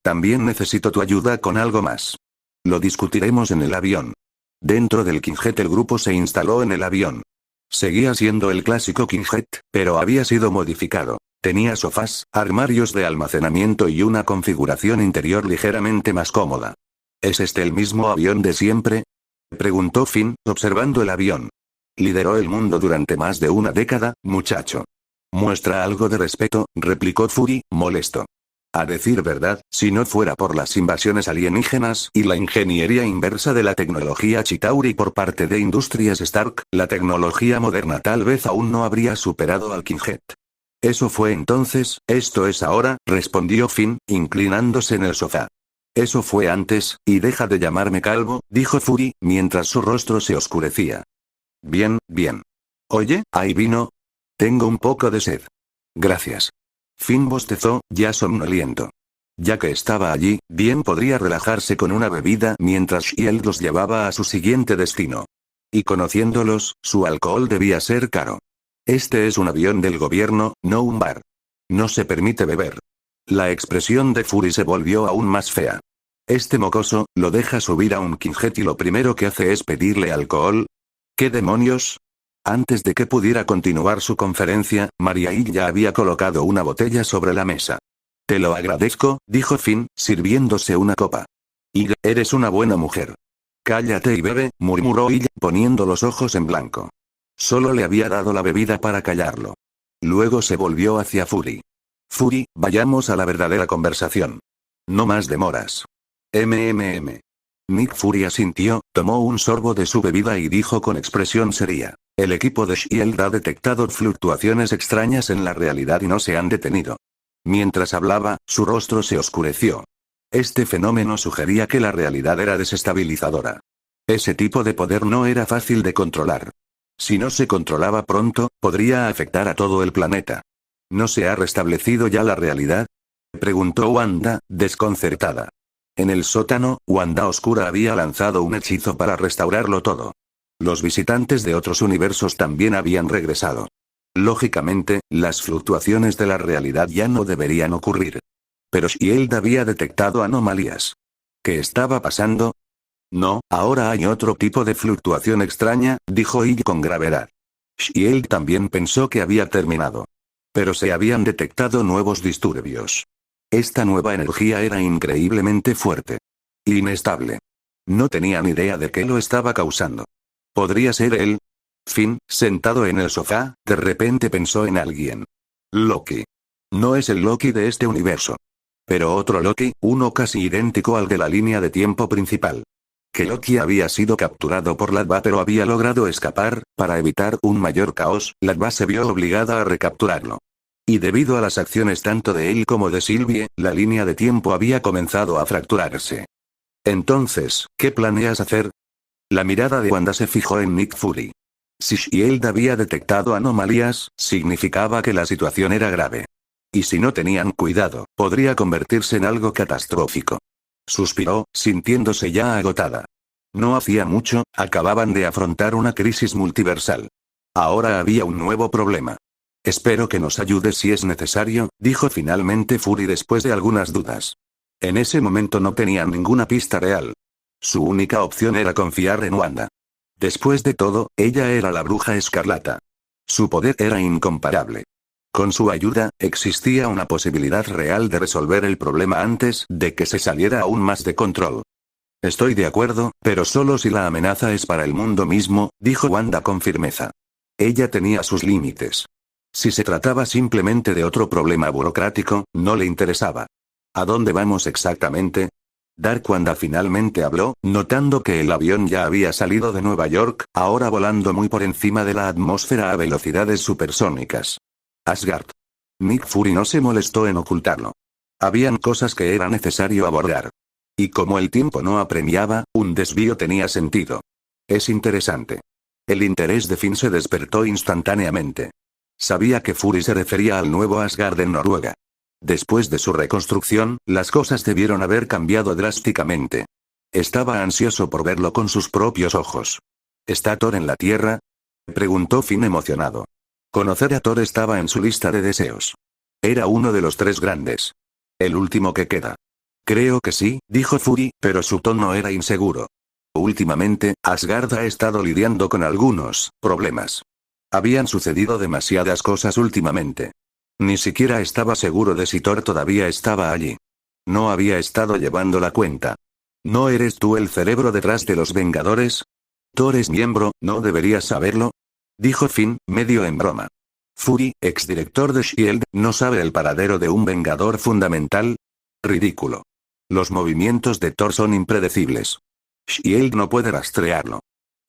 También necesito tu ayuda con algo más. Lo discutiremos en el avión. Dentro del Kingjet el grupo se instaló en el avión. Seguía siendo el clásico Kingjet, pero había sido modificado. Tenía sofás, armarios de almacenamiento y una configuración interior ligeramente más cómoda. ¿Es este el mismo avión de siempre?, preguntó Finn, observando el avión. Lideró el mundo durante más de una década, muchacho. Muestra algo de respeto, replicó Fury, molesto. A decir verdad, si no fuera por las invasiones alienígenas y la ingeniería inversa de la tecnología Chitauri por parte de Industrias Stark, la tecnología moderna tal vez aún no habría superado al Kingjet. Eso fue entonces, esto es ahora, respondió Finn, inclinándose en el sofá. Eso fue antes, y deja de llamarme calvo, dijo Fury, mientras su rostro se oscurecía. Bien, bien. Oye, ¿hay vino? Tengo un poco de sed. Gracias. Finn bostezó, ya somnoliento. Ya que estaba allí, bien podría relajarse con una bebida mientras Shield los llevaba a su siguiente destino. Y conociéndolos, su alcohol debía ser caro. Este es un avión del gobierno, no un bar. No se permite beber. La expresión de Fury se volvió aún más fea. Este mocoso, lo deja subir a un Kingjet y lo primero que hace es pedirle alcohol. ¿Qué demonios? Antes de que pudiera continuar su conferencia, Maria Hill ya había colocado una botella sobre la mesa. Te lo agradezco, dijo Finn, sirviéndose una copa. Hill, eres una buena mujer. Cállate y bebe, murmuró Hill, poniendo los ojos en blanco. Solo le había dado la bebida para callarlo. Luego se volvió hacia Fury. Fury, vayamos a la verdadera conversación. No más demoras. Nick Fury asintió, tomó un sorbo de su bebida y dijo con expresión seria. El equipo de Shield ha detectado fluctuaciones extrañas en la realidad y no se han detenido. Mientras hablaba, su rostro se oscureció. Este fenómeno sugería que la realidad era desestabilizadora. Ese tipo de poder no era fácil de controlar. Si no se controlaba pronto, podría afectar a todo el planeta. ¿No se ha restablecido ya la realidad? Preguntó Wanda, desconcertada. En el sótano, Wanda Oscura había lanzado un hechizo para restaurarlo todo. Los visitantes de otros universos también habían regresado. Lógicamente, las fluctuaciones de la realidad ya no deberían ocurrir. Pero Shield había detectado anomalías. ¿Qué estaba pasando? No, ahora hay otro tipo de fluctuación extraña, dijo Hill con gravedad. Shield también pensó que había terminado. Pero se habían detectado nuevos disturbios. Esta nueva energía era increíblemente fuerte. Inestable. No tenían idea de qué lo estaba causando. ¿Podría ser él? Finn, sentado en el sofá, de repente pensó en alguien. Loki. No es el Loki de este universo. Pero otro Loki, uno casi idéntico al de la línea de tiempo principal. Que Loki había sido capturado por Ladva pero había logrado escapar, para evitar un mayor caos, Ladva se vio obligada a recapturarlo. Y debido a las acciones tanto de él como de Sylvie, la línea de tiempo había comenzado a fracturarse. Entonces, ¿qué planeas hacer? La mirada de Wanda se fijó en Nick Fury. Si Shield había detectado anomalías, significaba que la situación era grave. Y si no tenían cuidado, podría convertirse en algo catastrófico. Suspiró, sintiéndose ya agotada. No hacía mucho, acababan de afrontar una crisis multiversal. Ahora había un nuevo problema. Espero que nos ayudes si es necesario, dijo finalmente Fury después de algunas dudas. En ese momento no tenía ninguna pista real. Su única opción era confiar en Wanda. Después de todo, ella era la bruja escarlata. Su poder era incomparable. Con su ayuda, existía una posibilidad real de resolver el problema antes de que se saliera aún más de control. Estoy de acuerdo, pero solo si la amenaza es para el mundo mismo, dijo Wanda con firmeza. Ella tenía sus límites. Si se trataba simplemente de otro problema burocrático, no le interesaba. ¿A dónde vamos exactamente? Dark Wanda finalmente habló, notando que el avión ya había salido de Nueva York, ahora volando muy por encima de la atmósfera a velocidades supersónicas. Asgard. Nick Fury no se molestó en ocultarlo. Habían cosas que era necesario abordar. Y como el tiempo no apremiaba, un desvío tenía sentido. Es interesante. El interés de Finn se despertó instantáneamente. Sabía que Fury se refería al nuevo Asgard en Noruega. Después de su reconstrucción, las cosas debieron haber cambiado drásticamente. Estaba ansioso por verlo con sus propios ojos. ¿Está Thor en la Tierra? Preguntó Finn emocionado. Conocer a Thor estaba en su lista de deseos. Era uno de los 3 grandes. El último que queda. Creo que sí, dijo Fury, pero su tono era inseguro. Últimamente, Asgard ha estado lidiando con algunos problemas. Habían sucedido demasiadas cosas últimamente. Ni siquiera estaba seguro de si Thor todavía estaba allí. No había estado llevando la cuenta. ¿No eres tú el cerebro detrás de los Vengadores? Thor es miembro, ¿no deberías saberlo? dijo Finn, medio en broma. Fury, exdirector de S.H.I.E.L.D., ¿no sabe el paradero de un vengador fundamental? Ridículo. Los movimientos de Thor son impredecibles. S.H.I.E.L.D. no puede rastrearlo.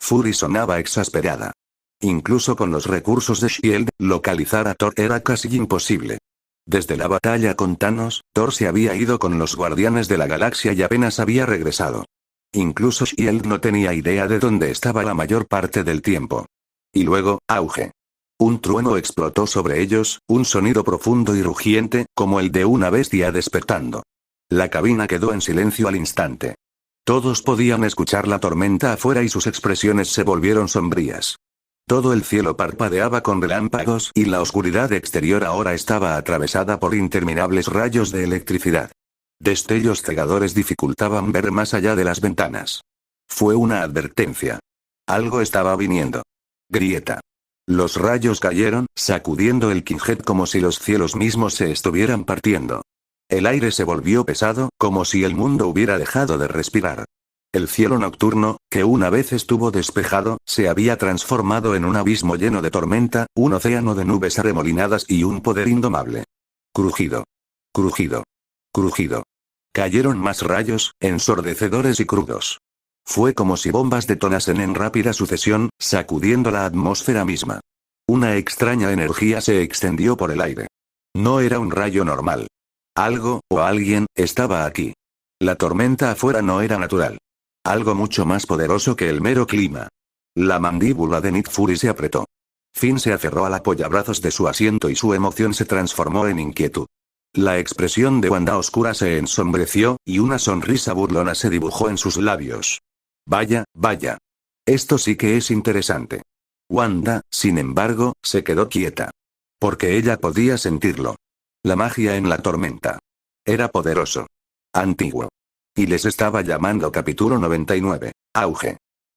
Fury sonaba exasperada. Incluso con los recursos de S.H.I.E.L.D., localizar a Thor era casi imposible. Desde la batalla con Thanos, Thor se había ido con los Guardianes de la Galaxia y apenas había regresado. Incluso S.H.I.E.L.D. no tenía idea de dónde estaba la mayor parte del tiempo. Y luego, auge. Un trueno explotó sobre ellos, un sonido profundo y rugiente, como el de una bestia despertando. La cabina quedó en silencio al instante. Todos podían escuchar la tormenta afuera y sus expresiones se volvieron sombrías. Todo el cielo parpadeaba con relámpagos y la oscuridad exterior ahora estaba atravesada por interminables rayos de electricidad. Destellos cegadores dificultaban ver más allá de las ventanas. Fue una advertencia. Algo estaba viniendo. Grieta. Los rayos cayeron, sacudiendo el Kinghead como si los cielos mismos se estuvieran partiendo. El aire se volvió pesado, como si el mundo hubiera dejado de respirar. El cielo nocturno, que una vez estuvo despejado, se había transformado en un abismo lleno de tormenta, un océano de nubes arremolinadas y un poder indomable. Crujido. Crujido. Crujido. Cayeron más rayos, ensordecedores y crudos. Fue como si bombas detonasen en rápida sucesión, sacudiendo la atmósfera misma. Una extraña energía se extendió por el aire. No era un rayo normal. Algo, o alguien, estaba aquí. La tormenta afuera no era natural. Algo mucho más poderoso que el mero clima. La mandíbula de Nick Fury se apretó. Finn se aferró al apoyabrazos de su asiento y su emoción se transformó en inquietud. La expresión de Wanda oscura se ensombreció, y una sonrisa burlona se dibujó en sus labios. Vaya, vaya. Esto sí que es interesante. Wanda, sin embargo, se quedó quieta. Porque ella podía sentirlo. La magia en la tormenta. Era poderoso. Antiguo. Y les estaba llamando capítulo 99. Auge.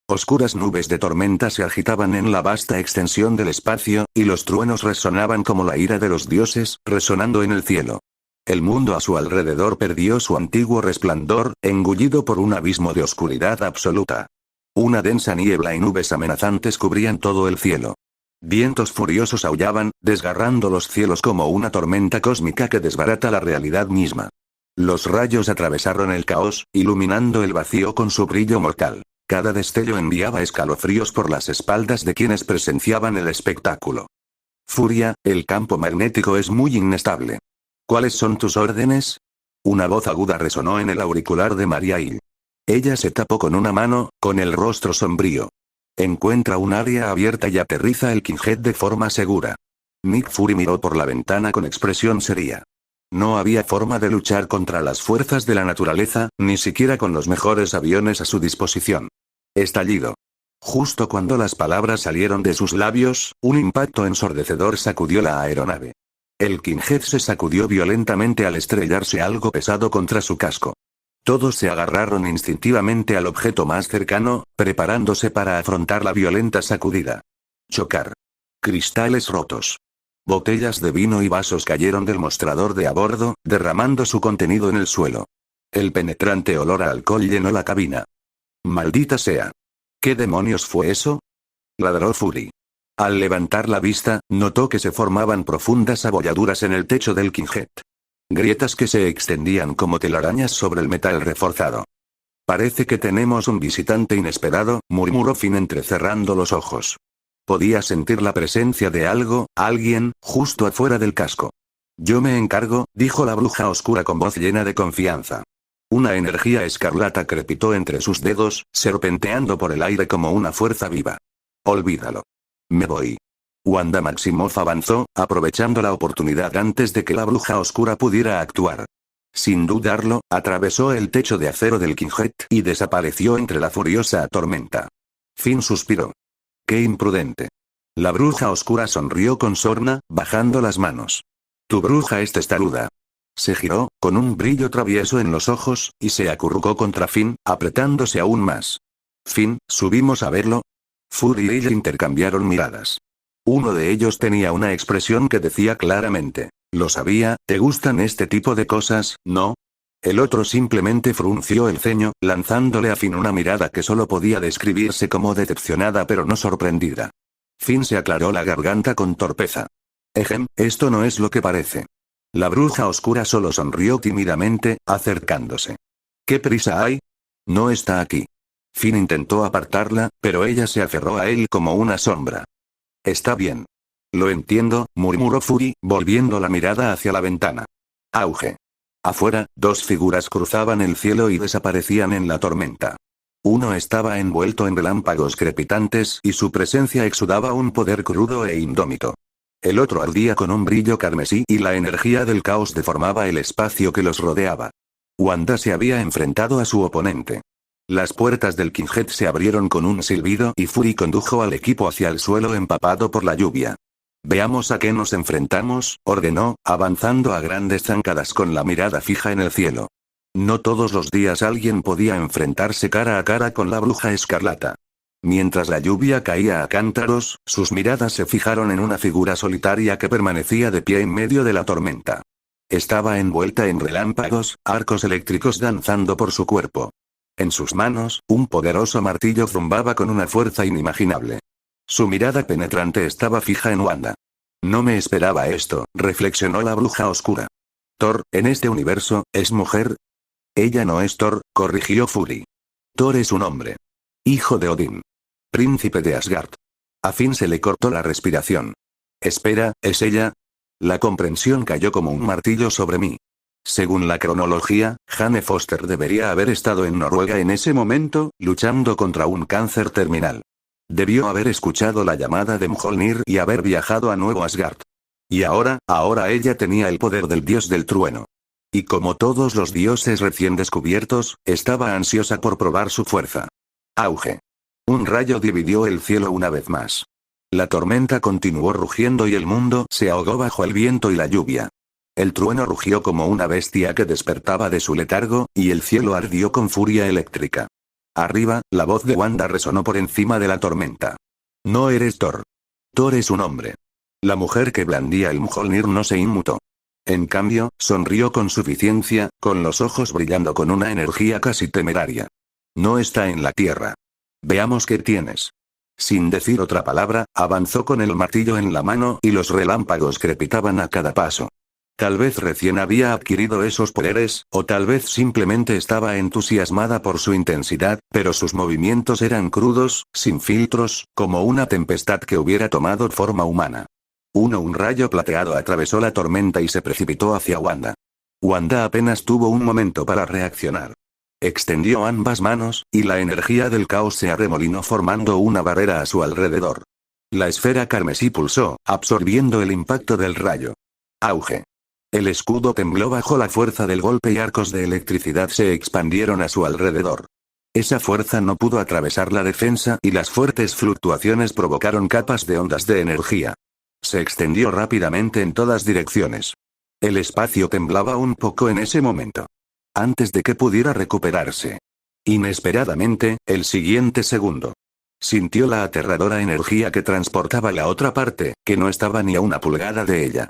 Oscuras nubes de tormenta se agitaban en la vasta extensión del espacio, y los truenos resonaban como la ira de los dioses, resonando en el cielo. El mundo a su alrededor perdió su antiguo resplandor, engullido por un abismo de oscuridad absoluta. Una densa niebla y nubes amenazantes cubrían todo el cielo. Vientos furiosos aullaban, desgarrando los cielos como una tormenta cósmica que desbarata la realidad misma. Los rayos atravesaron el caos, iluminando el vacío con su brillo mortal. Cada destello enviaba escalofríos por las espaldas de quienes presenciaban el espectáculo. Furia, el campo magnético es muy inestable. ¿Cuáles son tus órdenes? Una voz aguda resonó en el auricular de Maria Hill. Ella se tapó con una mano, con el rostro sombrío. Encuentra un área abierta y aterriza el Kinghead de forma segura. Nick Fury miró por la ventana con expresión seria. No había forma de luchar contra las fuerzas de la naturaleza, ni siquiera con los mejores aviones a su disposición. Estallido. Justo cuando las palabras salieron de sus labios, un impacto ensordecedor sacudió la aeronave. El Kinghead se sacudió violentamente al estrellarse algo pesado contra su casco. Todos se agarraron instintivamente al objeto más cercano, preparándose para afrontar la violenta sacudida. Chocar. Cristales rotos. Botellas de vino y vasos cayeron del mostrador de a bordo, derramando su contenido en el suelo. El penetrante olor a alcohol llenó la cabina. ¡Maldita sea! ¿Qué demonios fue eso? Ladró Fury. Al levantar la vista, notó que se formaban profundas abolladuras en el techo del Kinghead. Grietas que se extendían como telarañas sobre el metal reforzado. Parece que tenemos un visitante inesperado, murmuró Finn entrecerrando los ojos. Podía sentir la presencia de algo, alguien, justo afuera del casco. Yo me encargo, dijo la bruja oscura con voz llena de confianza. Una energía escarlata crepitó entre sus dedos, serpenteando por el aire como una fuerza viva. Olvídalo. Me voy. Wanda Maximoff avanzó, aprovechando la oportunidad antes de que la bruja oscura pudiera actuar. Sin dudarlo, atravesó el techo de acero del Kinghead y desapareció entre la furiosa tormenta. Finn suspiró. ¡Qué imprudente! La bruja oscura sonrió con sorna, bajando las manos. Tu bruja es testaruda. Se giró, con un brillo travieso en los ojos, y se acurrucó contra Finn, apretándose aún más. Finn, ¿subimos a verlo? Fury y ella intercambiaron miradas. Uno de ellos tenía una expresión que decía claramente, lo sabía, ¿te gustan este tipo de cosas, no? El otro simplemente frunció el ceño, lanzándole a Finn una mirada que solo podía describirse como decepcionada pero no sorprendida. Finn se aclaró la garganta con torpeza. Esto no es lo que parece. La bruja oscura solo sonrió tímidamente, acercándose. ¿Qué prisa hay? No está aquí. Finn intentó apartarla, pero ella se aferró a él como una sombra. Está bien. Lo entiendo, murmuró Fury, volviendo la mirada hacia la ventana. Auge. Afuera, dos figuras cruzaban el cielo y desaparecían en la tormenta. Uno estaba envuelto en relámpagos crepitantes y su presencia exudaba un poder crudo e indómito. El otro ardía con un brillo carmesí y la energía del caos deformaba el espacio que los rodeaba. Wanda se había enfrentado a su oponente. Las puertas del Kinghead se abrieron con un silbido y Fury condujo al equipo hacia el suelo empapado por la lluvia. Veamos a qué nos enfrentamos, ordenó, avanzando a grandes zancadas con la mirada fija en el cielo. No todos los días alguien podía enfrentarse cara a cara con la bruja escarlata. Mientras la lluvia caía a cántaros, sus miradas se fijaron en una figura solitaria que permanecía de pie en medio de la tormenta. Estaba envuelta en relámpagos, arcos eléctricos danzando por su cuerpo. En sus manos, un poderoso martillo zumbaba con una fuerza inimaginable. Su mirada penetrante estaba fija en Wanda. No me esperaba esto, reflexionó la bruja oscura. Thor, en este universo, ¿es mujer? Ella no es Thor, corrigió Fury. Thor es un hombre. Hijo de Odín. Príncipe de Asgard. A Finn se le cortó la respiración. Espera, ¿es ella? La comprensión cayó como un martillo sobre mí. Según la cronología, Jane Foster debería haber estado en Noruega en ese momento, luchando contra un cáncer terminal. Debió haber escuchado la llamada de Mjolnir y haber viajado a Nuevo Asgard. Y ahora ella tenía el poder del dios del trueno. Y como todos los dioses recién descubiertos, estaba ansiosa por probar su fuerza. Auge. Un rayo dividió el cielo una vez más. La tormenta continuó rugiendo y el mundo se ahogó bajo el viento y la lluvia. El trueno rugió como una bestia que despertaba de su letargo, y el cielo ardió con furia eléctrica. Arriba, la voz de Wanda resonó por encima de la tormenta. No eres Thor. Thor es un hombre. La mujer que blandía el Mjolnir no se inmutó. En cambio, sonrió con suficiencia, con los ojos brillando con una energía casi temeraria. No está en la tierra. Veamos qué tienes. Sin decir otra palabra, avanzó con el martillo en la mano y los relámpagos crepitaban a cada paso. Tal vez recién había adquirido esos poderes, o tal vez simplemente estaba entusiasmada por su intensidad, pero sus movimientos eran crudos, sin filtros, como una tempestad que hubiera tomado forma humana. Un rayo plateado atravesó la tormenta y se precipitó hacia Wanda. Wanda apenas tuvo un momento para reaccionar. Extendió ambas manos, y la energía del caos se arremolinó formando una barrera a su alrededor. La esfera carmesí pulsó, absorbiendo el impacto del rayo. Auge. El escudo tembló bajo la fuerza del golpe y arcos de electricidad se expandieron a su alrededor. Esa fuerza no pudo atravesar la defensa y las fuertes fluctuaciones provocaron capas de ondas de energía. Se extendió rápidamente en todas direcciones. El espacio temblaba un poco en ese momento. Antes de que pudiera recuperarse. Inesperadamente, el siguiente segundo. Sintió la aterradora energía que transportaba la otra parte, que no estaba ni a una pulgada de ella.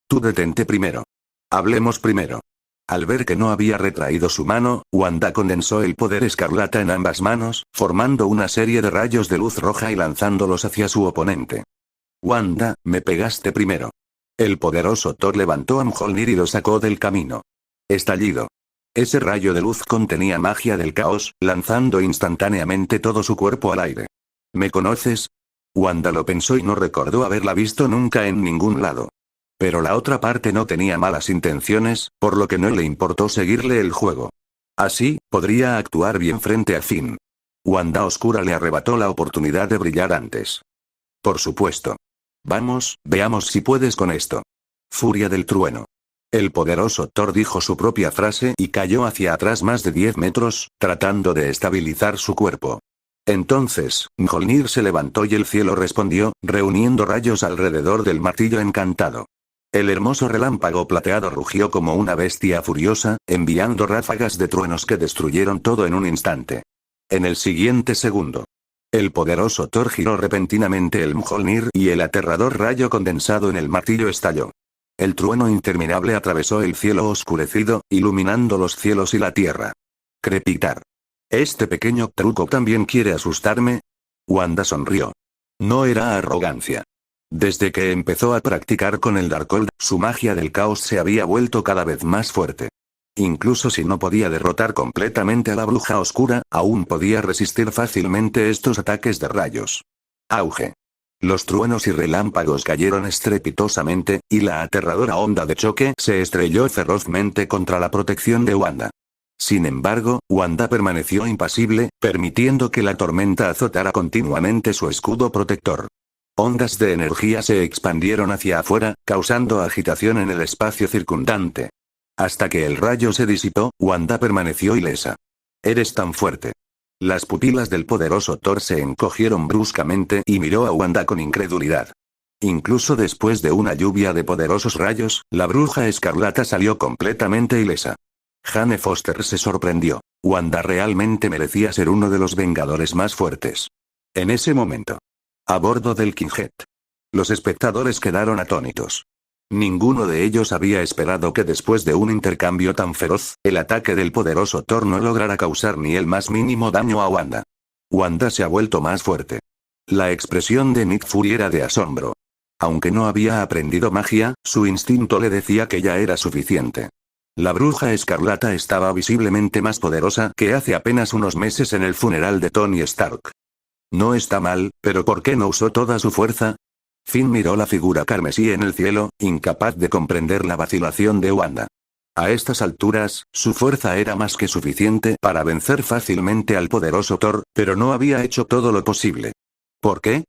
Tú detente primero. Hablemos primero. Al ver que no había retraído su mano, Wanda condensó el poder escarlata en ambas manos, formando una serie de rayos de luz roja y lanzándolos hacia su oponente. Wanda, me pegaste primero. El poderoso Thor levantó a Mjolnir y lo sacó del camino. Estallido. Ese rayo de luz contenía magia del caos, lanzando instantáneamente todo su cuerpo al aire. ¿Me conoces? Wanda lo pensó y no recordó haberla visto nunca en ningún lado. Pero la otra parte no tenía malas intenciones, por lo que no le importó seguirle el juego. Así, podría actuar bien frente a Finn. Wanda Oscura le arrebató la oportunidad de brillar antes. Por supuesto. Vamos, veamos si puedes con esto. Furia del trueno. El poderoso Thor dijo su propia frase y cayó hacia atrás más de 10 metros, tratando de estabilizar su cuerpo. Entonces, Mjolnir se levantó y el cielo respondió, reuniendo rayos alrededor del martillo encantado. El hermoso relámpago plateado rugió como una bestia furiosa, enviando ráfagas de truenos que destruyeron todo en un instante. En el siguiente segundo, el poderoso Thor giró repentinamente el Mjolnir y el aterrador rayo condensado en el martillo estalló. El trueno interminable atravesó el cielo oscurecido, iluminando los cielos y la tierra. Crepitar. ¿Este pequeño truco también quiere asustarme? Wanda sonrió. No era arrogancia. Desde que empezó a practicar con el Darkhold, su magia del caos se había vuelto cada vez más fuerte. Incluso si no podía derrotar completamente a la bruja oscura, aún podía resistir fácilmente estos ataques de rayos. Auge. Los truenos y relámpagos cayeron estrepitosamente, y la aterradora onda de choque se estrelló ferozmente contra la protección de Wanda. Sin embargo, Wanda permaneció impasible, permitiendo que la tormenta azotara continuamente su escudo protector. Ondas de energía se expandieron hacia afuera, causando agitación en el espacio circundante. Hasta que el rayo se disipó, Wanda permaneció ilesa. «Eres tan fuerte». Las pupilas del poderoso Thor se encogieron bruscamente y miró a Wanda con incredulidad. Incluso después de una lluvia de poderosos rayos, la bruja escarlata salió completamente ilesa. Jane Foster se sorprendió. Wanda realmente merecía ser uno de los Vengadores más fuertes. En ese momento, a bordo del Kinghead, los espectadores quedaron atónitos. Ninguno de ellos había esperado que después de un intercambio tan feroz, el ataque del poderoso Thor no lograra causar ni el más mínimo daño a Wanda. Wanda se ha vuelto más fuerte. La expresión de Nick Fury era de asombro. Aunque no había aprendido magia, su instinto le decía que ya era suficiente. La bruja escarlata estaba visiblemente más poderosa que hace apenas unos meses en el funeral de Tony Stark. No está mal, pero ¿por qué no usó toda su fuerza? Finn miró la figura carmesí en el cielo, incapaz de comprender la vacilación de Wanda. A estas alturas, su fuerza era más que suficiente para vencer fácilmente al poderoso Thor, pero no había hecho todo lo posible. ¿Por qué?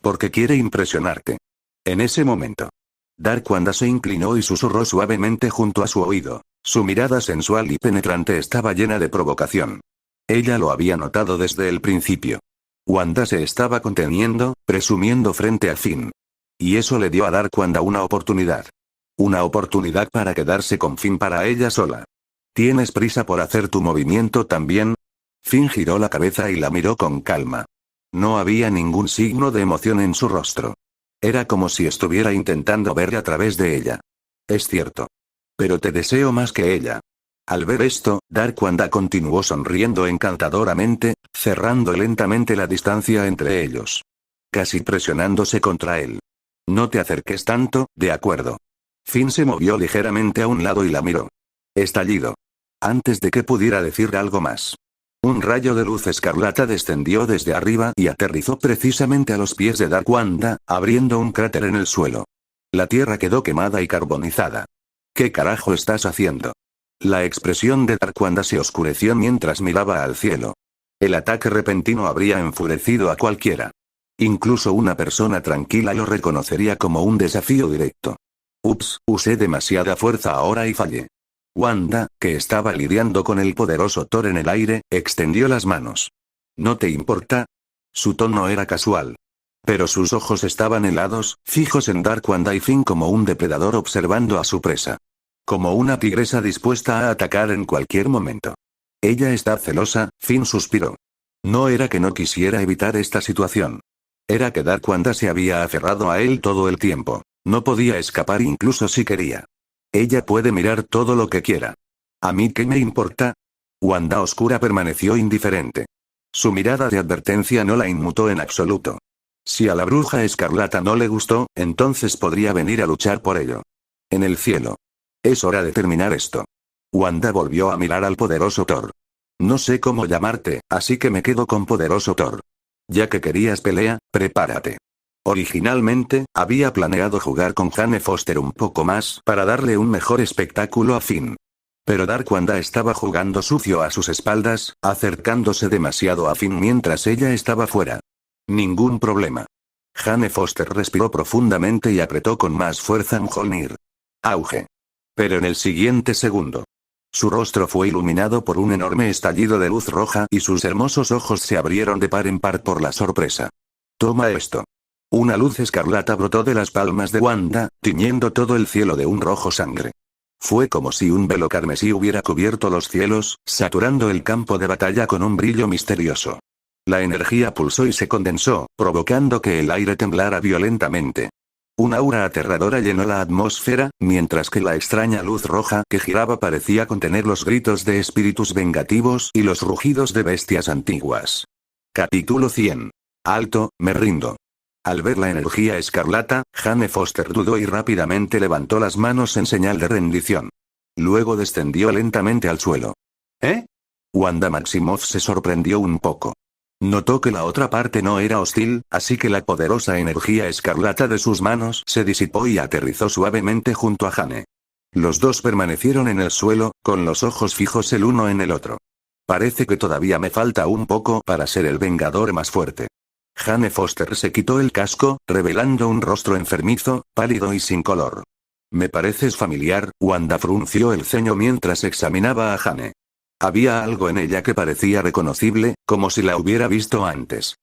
Porque quiere impresionarte. En ese momento, Dark Wanda se inclinó y susurró suavemente junto a su oído. Su mirada sensual y penetrante estaba llena de provocación. Ella lo había notado desde el principio. Wanda se estaba conteniendo, presumiendo frente a Finn. Y eso le dio a Dark Wanda una oportunidad. Una oportunidad para quedarse con Finn para ella sola. ¿Tienes prisa por hacer tu movimiento también? Finn giró la cabeza y la miró con calma. No había ningún signo de emoción en su rostro. Era como si estuviera intentando ver a través de ella. Es cierto. Pero te deseo más que ella. Al ver esto, Dark Wanda continuó sonriendo encantadoramente, cerrando lentamente la distancia entre ellos. Casi presionándose contra él. No te acerques tanto, de acuerdo. Finn se movió ligeramente a un lado y la miró. Estallido. Antes de que pudiera decir algo más. Un rayo de luz escarlata descendió desde arriba y aterrizó precisamente a los pies de Dark Wanda, abriendo un cráter en el suelo. La tierra quedó quemada y carbonizada. ¿Qué carajo estás haciendo? La expresión de Dark Wanda se oscureció mientras miraba al cielo. El ataque repentino habría enfurecido a cualquiera. Incluso una persona tranquila lo reconocería como un desafío directo. Ups, usé demasiada fuerza ahora y fallé. Wanda, que estaba lidiando con el poderoso Thor en el aire, extendió las manos. ¿No te importa? Su tono era casual. Pero sus ojos estaban helados, fijos en Dark Wanda y Finn como un depredador observando a su presa. Como una tigresa dispuesta a atacar en cualquier momento. Ella está celosa, Finn suspiró. No era que no quisiera evitar esta situación. Era que Dark Wanda se había aferrado a él todo el tiempo. No podía escapar incluso si quería. Ella puede mirar todo lo que quiera. ¿A mí qué me importa? Wanda Oscura permaneció indiferente. Su mirada de advertencia no la inmutó en absoluto. Si a la bruja escarlata no le gustó, entonces podría venir a luchar por ello. En el cielo. Es hora de terminar esto. Wanda volvió a mirar al poderoso Thor. No sé cómo llamarte, así que me quedo con poderoso Thor. Ya que querías pelea, prepárate. Originalmente, había planeado jugar con Jane Foster un poco más para darle un mejor espectáculo a Finn. Pero Dark Wanda estaba jugando sucio a sus espaldas, acercándose demasiado a Finn mientras ella estaba fuera. Ningún problema. Jane Foster respiró profundamente y apretó con más fuerza Mjolnir. Auge. Pero en el siguiente segundo, su rostro fue iluminado por un enorme estallido de luz roja y sus hermosos ojos se abrieron de par en par por la sorpresa. Toma esto. Una luz escarlata brotó de las palmas de Wanda, tiñendo todo el cielo de un rojo sangre. Fue como si un velo carmesí hubiera cubierto los cielos, saturando el campo de batalla con un brillo misterioso. La energía pulsó y se condensó, provocando que el aire temblara violentamente. Un aura aterradora llenó la atmósfera, mientras que la extraña luz roja que giraba parecía contener los gritos de espíritus vengativos y los rugidos de bestias antiguas. Capítulo 100. Alto, me rindo. Al ver la energía escarlata, Jane Foster dudó y rápidamente levantó las manos en señal de rendición. Luego descendió lentamente al suelo. ¿Eh? Wanda Maximoff se sorprendió un poco. Notó que la otra parte no era hostil, así que la poderosa energía escarlata de sus manos se disipó y aterrizó suavemente junto a Jane. Los dos permanecieron en el suelo, con los ojos fijos el uno en el otro. Parece que todavía me falta un poco para ser el Vengador más fuerte. Jane Foster se quitó el casco, revelando un rostro enfermizo, pálido y sin color. Me pareces familiar, Wanda frunció el ceño mientras examinaba a Jane. Había algo en ella que parecía reconocible, como si la hubiera visto antes.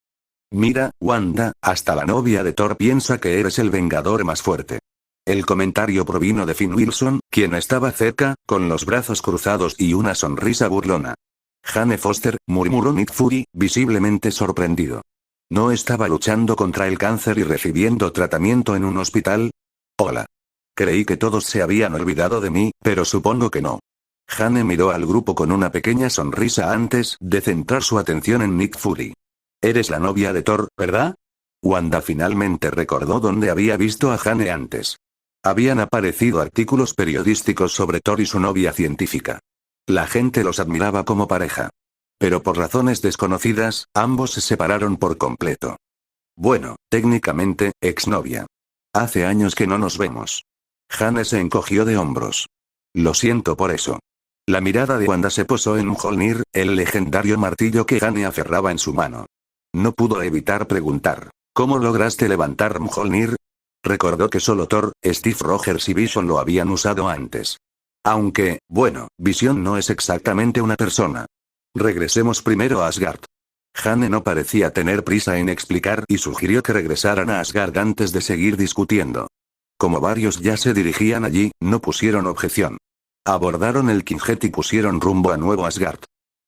Mira, Wanda, hasta la novia de Thor piensa que eres el Vengador más fuerte. El comentario provino de Finn Wilson, quien estaba cerca, con los brazos cruzados y una sonrisa burlona. Jane Foster, murmuró Nick Fury, visiblemente sorprendido. ¿No estaba luchando contra el cáncer y recibiendo tratamiento en un hospital? Hola. Creí que todos se habían olvidado de mí, pero supongo que no. Jane miró al grupo con una pequeña sonrisa antes de centrar su atención en Nick Fury. Eres la novia de Thor, ¿verdad? Wanda finalmente recordó dónde había visto a Jane antes. Habían aparecido artículos periodísticos sobre Thor y su novia científica. La gente los admiraba como pareja. Pero por razones desconocidas, ambos se separaron por completo. Bueno, técnicamente, exnovia. Hace años que no nos vemos. Jane se encogió de hombros. Lo siento por eso. La mirada de Wanda se posó en Mjolnir, el legendario martillo que Jane aferraba en su mano. No pudo evitar preguntar, ¿cómo lograste levantar Mjolnir? Recordó que solo Thor, Steve Rogers y Vision lo habían usado antes. Aunque, bueno, Vision no es exactamente una persona. Regresemos primero a Asgard. Jane no parecía tener prisa en explicar y sugirió que regresaran a Asgard antes de seguir discutiendo. Como varios ya se dirigían allí, no pusieron objeción. Abordaron el Quinjet y pusieron rumbo a Nuevo Asgard.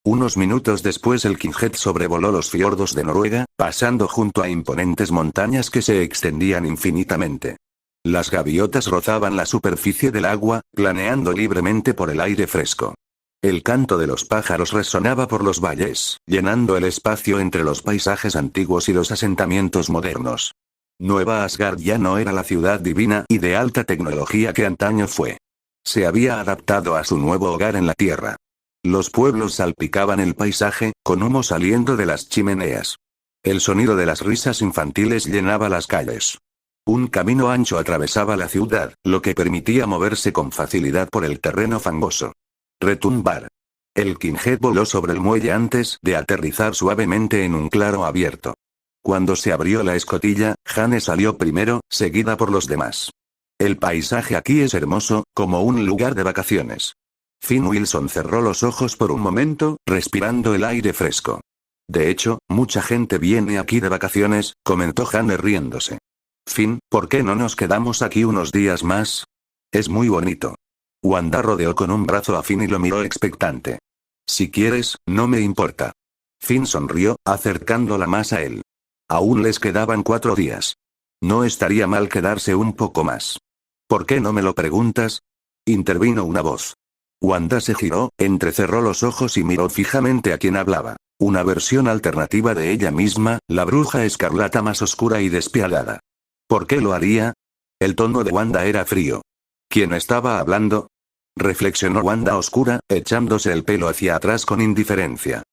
Unos minutos después el Quinjet sobrevoló los fiordos de Noruega, pasando junto a imponentes montañas que se extendían infinitamente. Las gaviotas rozaban la superficie del agua, planeando libremente por el aire fresco. El canto de los pájaros resonaba por los valles, llenando el espacio entre los paisajes antiguos y los asentamientos modernos. Nueva Asgard ya no era la ciudad divina y de alta tecnología que antaño fue. Se había adaptado a su nuevo hogar en la tierra. Los pueblos salpicaban el paisaje, con humo saliendo de las chimeneas. El sonido de las risas infantiles llenaba las calles. Un camino ancho atravesaba la ciudad, lo que permitía moverse con facilidad por el terreno fangoso. Retumbar. El Quinjet voló sobre el muelle antes de aterrizar suavemente en un claro abierto. Cuando se abrió la escotilla, Jane salió primero, seguida por los demás. El paisaje aquí es hermoso, como un lugar de vacaciones. Finn Wilson cerró los ojos por un momento, respirando el aire fresco. De hecho, mucha gente viene aquí de vacaciones, comentó Jane riéndose. Finn, ¿por qué no nos quedamos aquí unos días más? Es muy bonito. Wanda rodeó con un brazo a Finn y lo miró expectante. Si quieres, no me importa. Finn sonrió, acercándola más a él. Aún les quedaban 4 días. No estaría mal quedarse un poco más. ¿Por qué no me lo preguntas? Intervino una voz. Wanda se giró, entrecerró los ojos y miró fijamente a quien hablaba. Una versión alternativa de ella misma, la bruja escarlata más oscura y despiadada. ¿Por qué lo haría? El tono de Wanda era frío. ¿Quién estaba hablando? Reflexionó Wanda oscura, echándose el pelo hacia atrás con indiferencia.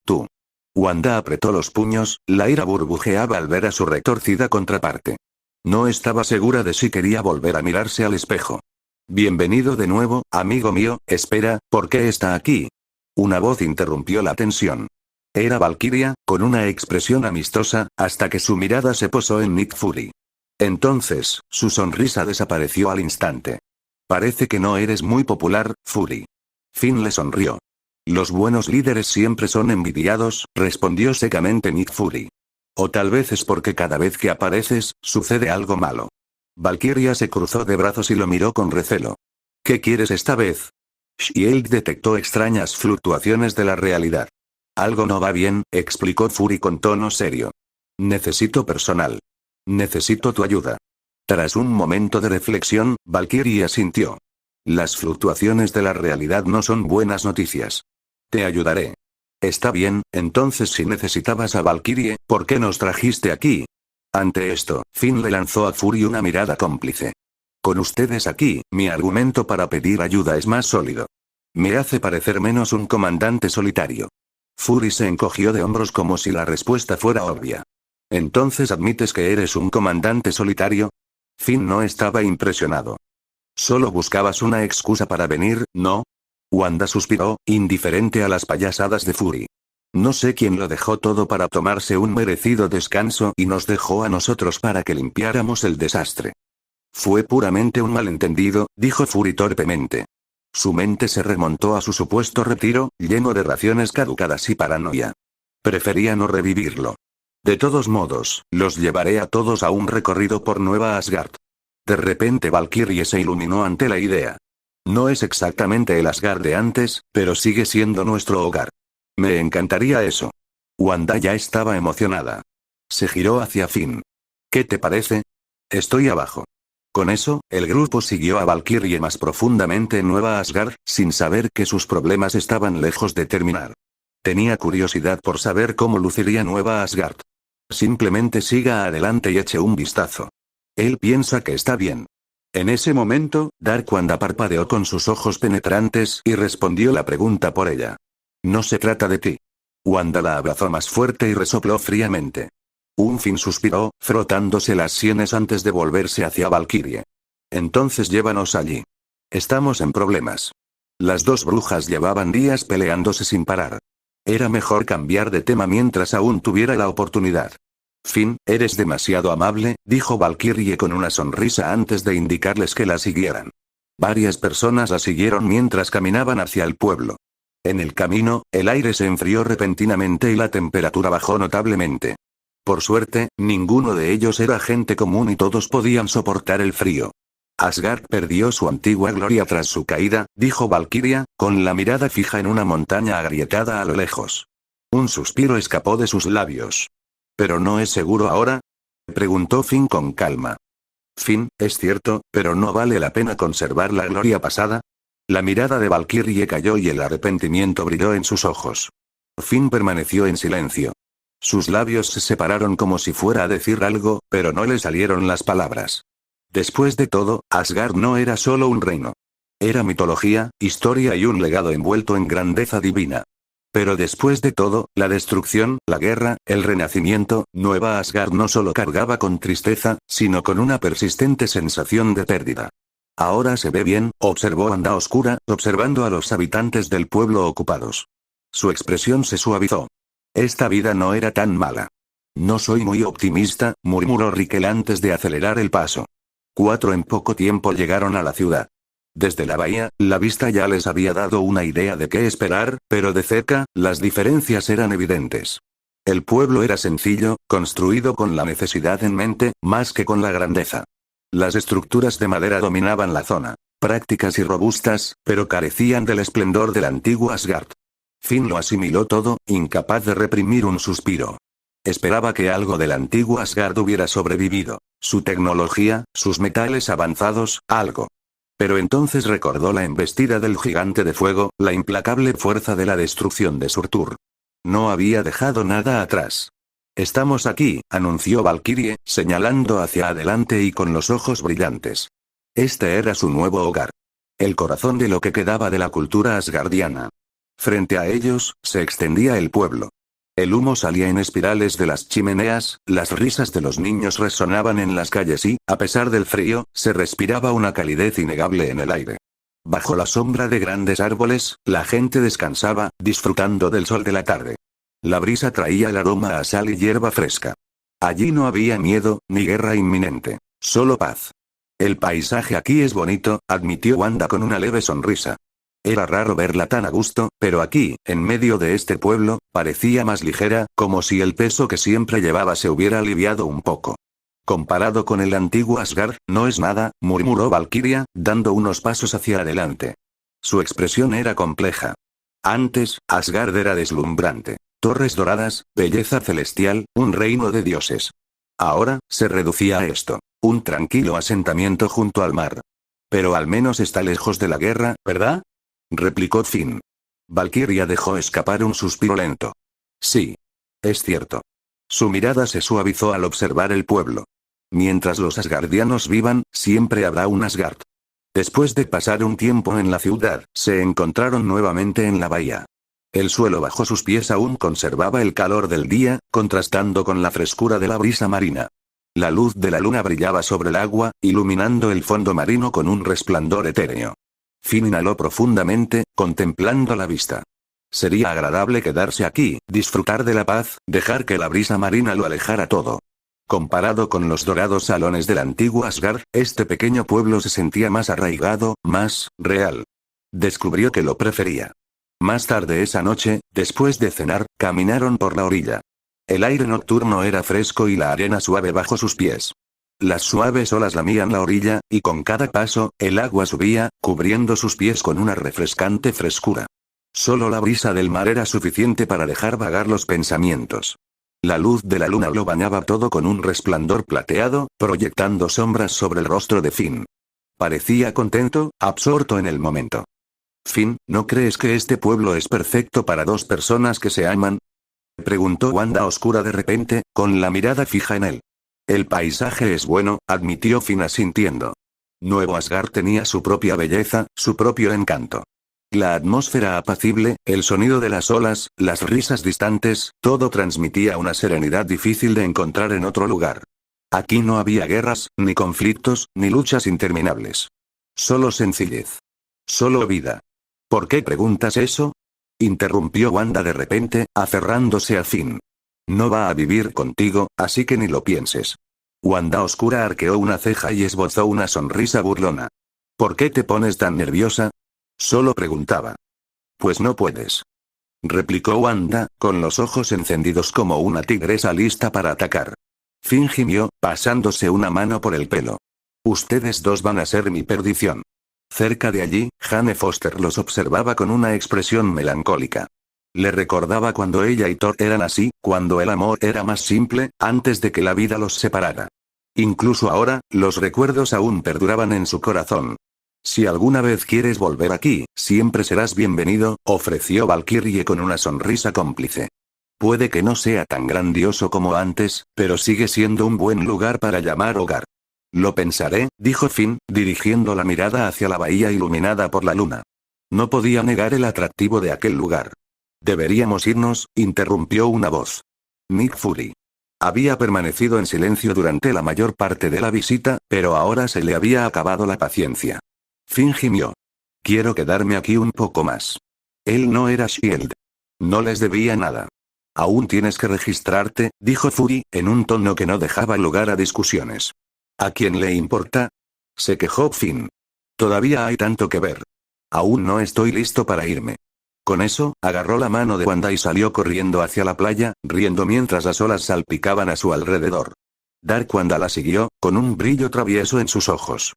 Tú. Wanda apretó los puños, la ira burbujeaba al ver a su retorcida contraparte. No estaba segura de si quería volver a mirarse al espejo. Bienvenido de nuevo, amigo mío, espera, ¿por qué está aquí? Una voz interrumpió la tensión. Era Valkyria, con una expresión amistosa, hasta que su mirada se posó en Nick Fury. Entonces, su sonrisa desapareció al instante. Parece que no eres muy popular, Fury. Finn le sonrió. Los buenos líderes siempre son envidiados, respondió secamente Nick Fury. O tal vez es porque cada vez que apareces, sucede algo malo. Valkyria se cruzó de brazos y lo miró con recelo. ¿Qué quieres esta vez? Shield detectó extrañas fluctuaciones de la realidad. Algo no va bien, explicó Fury con tono serio. Necesito personal. Necesito tu ayuda. Tras un momento de reflexión, Valkyria asintió. Las fluctuaciones de la realidad no son buenas noticias. Te ayudaré. Está bien, entonces si necesitabas a Valkyrie, ¿por qué nos trajiste aquí? Ante esto, Finn le lanzó a Fury una mirada cómplice. Con ustedes aquí, mi argumento para pedir ayuda es más sólido. Me hace parecer menos un comandante solitario. Fury se encogió de hombros como si la respuesta fuera obvia. ¿Entonces admites que eres un comandante solitario? Finn no estaba impresionado. Solo buscabas una excusa para venir, ¿no? Wanda suspiró, indiferente a las payasadas de Fury. No sé quién lo dejó todo para tomarse un merecido descanso y nos dejó a nosotros para que limpiáramos el desastre. Fue puramente un malentendido, dijo Fury torpemente. Su mente se remontó a su supuesto retiro, lleno de raciones caducadas y paranoia. Prefería no revivirlo. De todos modos, los llevaré a todos a un recorrido por Nueva Asgard. De repente Valkyrie se iluminó ante la idea. No es exactamente el Asgard de antes, pero sigue siendo nuestro hogar. Me encantaría eso. Wanda ya estaba emocionada. Se giró hacia Finn. ¿Qué te parece? Estoy abajo. Con eso, el grupo siguió a Valkyrie más profundamente en Nueva Asgard, sin saber que sus problemas estaban lejos de terminar. Tenía curiosidad por saber cómo luciría Nueva Asgard. Simplemente siga adelante y eche un vistazo. Él piensa que está bien. En ese momento, Dark Wanda parpadeó con sus ojos penetrantes y respondió la pregunta por ella. No se trata de ti. Wanda la abrazó más fuerte y resopló fríamente. Un Finn suspiró, frotándose las sienes antes de volverse hacia Valkyrie. Entonces llévanos allí. Estamos en problemas. Las dos brujas llevaban días peleándose sin parar. Era mejor cambiar de tema mientras aún tuviera la oportunidad. Finn, eres demasiado amable, dijo Valkyrie con una sonrisa antes de indicarles que la siguieran. Varias personas la siguieron mientras caminaban hacia el pueblo. En el camino, el aire se enfrió repentinamente y la temperatura bajó notablemente. Por suerte, ninguno de ellos era gente común y todos podían soportar el frío. Asgard perdió su antigua gloria tras su caída, dijo Valkyria, con la mirada fija en una montaña agrietada a lo lejos. Un suspiro escapó de sus labios. ¿Pero no es seguro ahora? Preguntó Finn con calma. Finn, es cierto, pero ¿no vale la pena conservar la gloria pasada? La mirada de Valkyrie cayó y el arrepentimiento brilló en sus ojos. Finn permaneció en silencio. Sus labios se separaron como si fuera a decir algo, pero no le salieron las palabras. Después de todo, Asgard no era solo un reino. Era mitología, historia y un legado envuelto en grandeza divina. Pero después de todo, la destrucción, la guerra, el renacimiento, Nueva Asgard no solo cargaba con tristeza, sino con una persistente sensación de pérdida. Ahora se ve bien, observó Wanda oscura, observando a los habitantes del pueblo ocupados. Su expresión se suavizó. Esta vida no era tan mala. No soy muy optimista, murmuró Rickel antes de acelerar el paso. 4 en poco tiempo llegaron a la ciudad. Desde la bahía, la vista ya les había dado una idea de qué esperar, pero de cerca, las diferencias eran evidentes. El pueblo era sencillo, construido con la necesidad en mente, más que con la grandeza. Las estructuras de madera dominaban la zona, prácticas y robustas, pero carecían del esplendor del antiguo Asgard. Finn lo asimiló todo, incapaz de reprimir un suspiro. Esperaba que algo del antiguo Asgard hubiera sobrevivido, su tecnología, sus metales avanzados, algo. Pero entonces recordó la embestida del gigante de fuego, la implacable fuerza de la destrucción de Surtur. No había dejado nada atrás. Estamos aquí, anunció Valkyrie, señalando hacia adelante y con los ojos brillantes. Este era su nuevo hogar. El corazón de lo que quedaba de la cultura asgardiana. Frente a ellos, se extendía el pueblo. El humo salía en espirales de las chimeneas, las risas de los niños resonaban en las calles y, a pesar del frío, se respiraba una calidez innegable en el aire. Bajo la sombra de grandes árboles, la gente descansaba, disfrutando del sol de la tarde. La brisa traía el aroma a sal y hierba fresca. Allí no había miedo, ni guerra inminente, solo paz. El paisaje aquí es bonito, admitió Wanda con una leve sonrisa. Era raro verla tan a gusto, pero aquí, en medio de este pueblo, parecía más ligera, como si el peso que siempre llevaba se hubiera aliviado un poco. Comparado con el antiguo Asgard, no es nada, murmuró Valkyria, dando unos pasos hacia adelante. Su expresión era compleja. Antes, Asgard era deslumbrante. Torres doradas, belleza celestial, un reino de dioses. Ahora, se reducía a esto. Un tranquilo asentamiento junto al mar. Pero al menos está lejos de la guerra, ¿verdad? Replicó Finn. Valkyria dejó escapar un suspiro lento. Sí. Es cierto. Su mirada se suavizó al observar el pueblo. Mientras los asgardianos vivan, siempre habrá un Asgard. Después de pasar un tiempo en la ciudad, se encontraron nuevamente en la bahía. El suelo bajo sus pies aún conservaba el calor del día, contrastando con la frescura de la brisa marina. La luz de la luna brillaba sobre el agua, iluminando el fondo marino con un resplandor etéreo. Finn inhaló profundamente, contemplando la vista. Sería agradable quedarse aquí, disfrutar de la paz, dejar que la brisa marina lo alejara todo. Comparado con los dorados salones del antiguo Asgard, este pequeño pueblo se sentía más arraigado, más real. Descubrió que lo prefería. Más tarde esa noche, después de cenar, caminaron por la orilla. El aire nocturno era fresco y la arena suave bajo sus pies. Las suaves olas lamían la orilla, y con cada paso, el agua subía, cubriendo sus pies con una refrescante frescura. Solo la brisa del mar era suficiente para dejar vagar los pensamientos. La luz de la luna lo bañaba todo con un resplandor plateado, proyectando sombras sobre el rostro de Finn. Parecía contento, absorto en el momento. Finn, ¿no crees que este pueblo es perfecto para dos personas que se aman? Preguntó Wanda oscura de repente, con la mirada fija en él. El paisaje es bueno, admitió Finn asintiendo. Nuevo Asgard tenía su propia belleza, su propio encanto. La atmósfera apacible, el sonido de las olas, las risas distantes, todo transmitía una serenidad difícil de encontrar en otro lugar. Aquí no había guerras, ni conflictos, ni luchas interminables. Solo sencillez. Solo vida. ¿Por qué preguntas eso? Interrumpió Wanda de repente, aferrándose a Finn. No va a vivir contigo, así que ni lo pienses. Wanda oscura arqueó una ceja y esbozó una sonrisa burlona. ¿Por qué te pones tan nerviosa? Solo preguntaba. Pues no puedes. Replicó Wanda, con los ojos encendidos como una tigresa lista para atacar. Finn gimió, pasándose una mano por el pelo. Ustedes dos van a ser mi perdición. Cerca de allí, Jane Foster los observaba con una expresión melancólica. Le recordaba cuando ella y Thor eran así, cuando el amor era más simple, antes de que la vida los separara. Incluso ahora, los recuerdos aún perduraban en su corazón. Si alguna vez quieres volver aquí, siempre serás bienvenido, ofreció Valkyrie con una sonrisa cómplice. Puede que no sea tan grandioso como antes, pero sigue siendo un buen lugar para llamar hogar. Lo pensaré, dijo Finn, dirigiendo la mirada hacia la bahía iluminada por la luna. No podía negar el atractivo de aquel lugar. Deberíamos irnos, interrumpió una voz. Nick Fury. Había permanecido en silencio durante la mayor parte de la visita, pero ahora se le había acabado la paciencia. Finn gimió. Quiero quedarme aquí un poco más. Él no era Shield. No les debía nada. Aún tienes que registrarte, dijo Fury, en un tono que no dejaba lugar a discusiones. ¿A quién le importa? Se quejó Finn. Todavía hay tanto que ver. Aún no estoy listo para irme. Con eso, agarró la mano de Wanda y salió corriendo hacia la playa, riendo mientras las olas salpicaban a su alrededor. Dark Wanda la siguió, con un brillo travieso en sus ojos.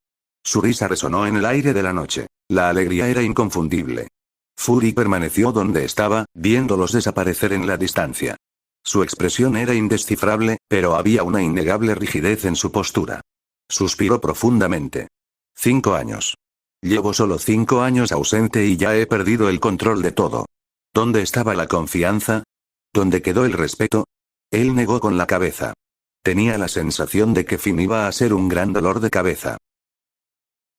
Su risa resonó en el aire de la noche. La alegría era inconfundible. Fury permaneció donde estaba, viéndolos desaparecer en la distancia. Su expresión era indescifrable, pero había una innegable rigidez en su postura. Suspiró profundamente. 5 años. Llevo solo 5 años ausente y ya he perdido el control de todo. ¿Dónde estaba la confianza? ¿Dónde quedó el respeto? Él negó con la cabeza. Tenía la sensación de que Finn iba a ser un gran dolor de cabeza.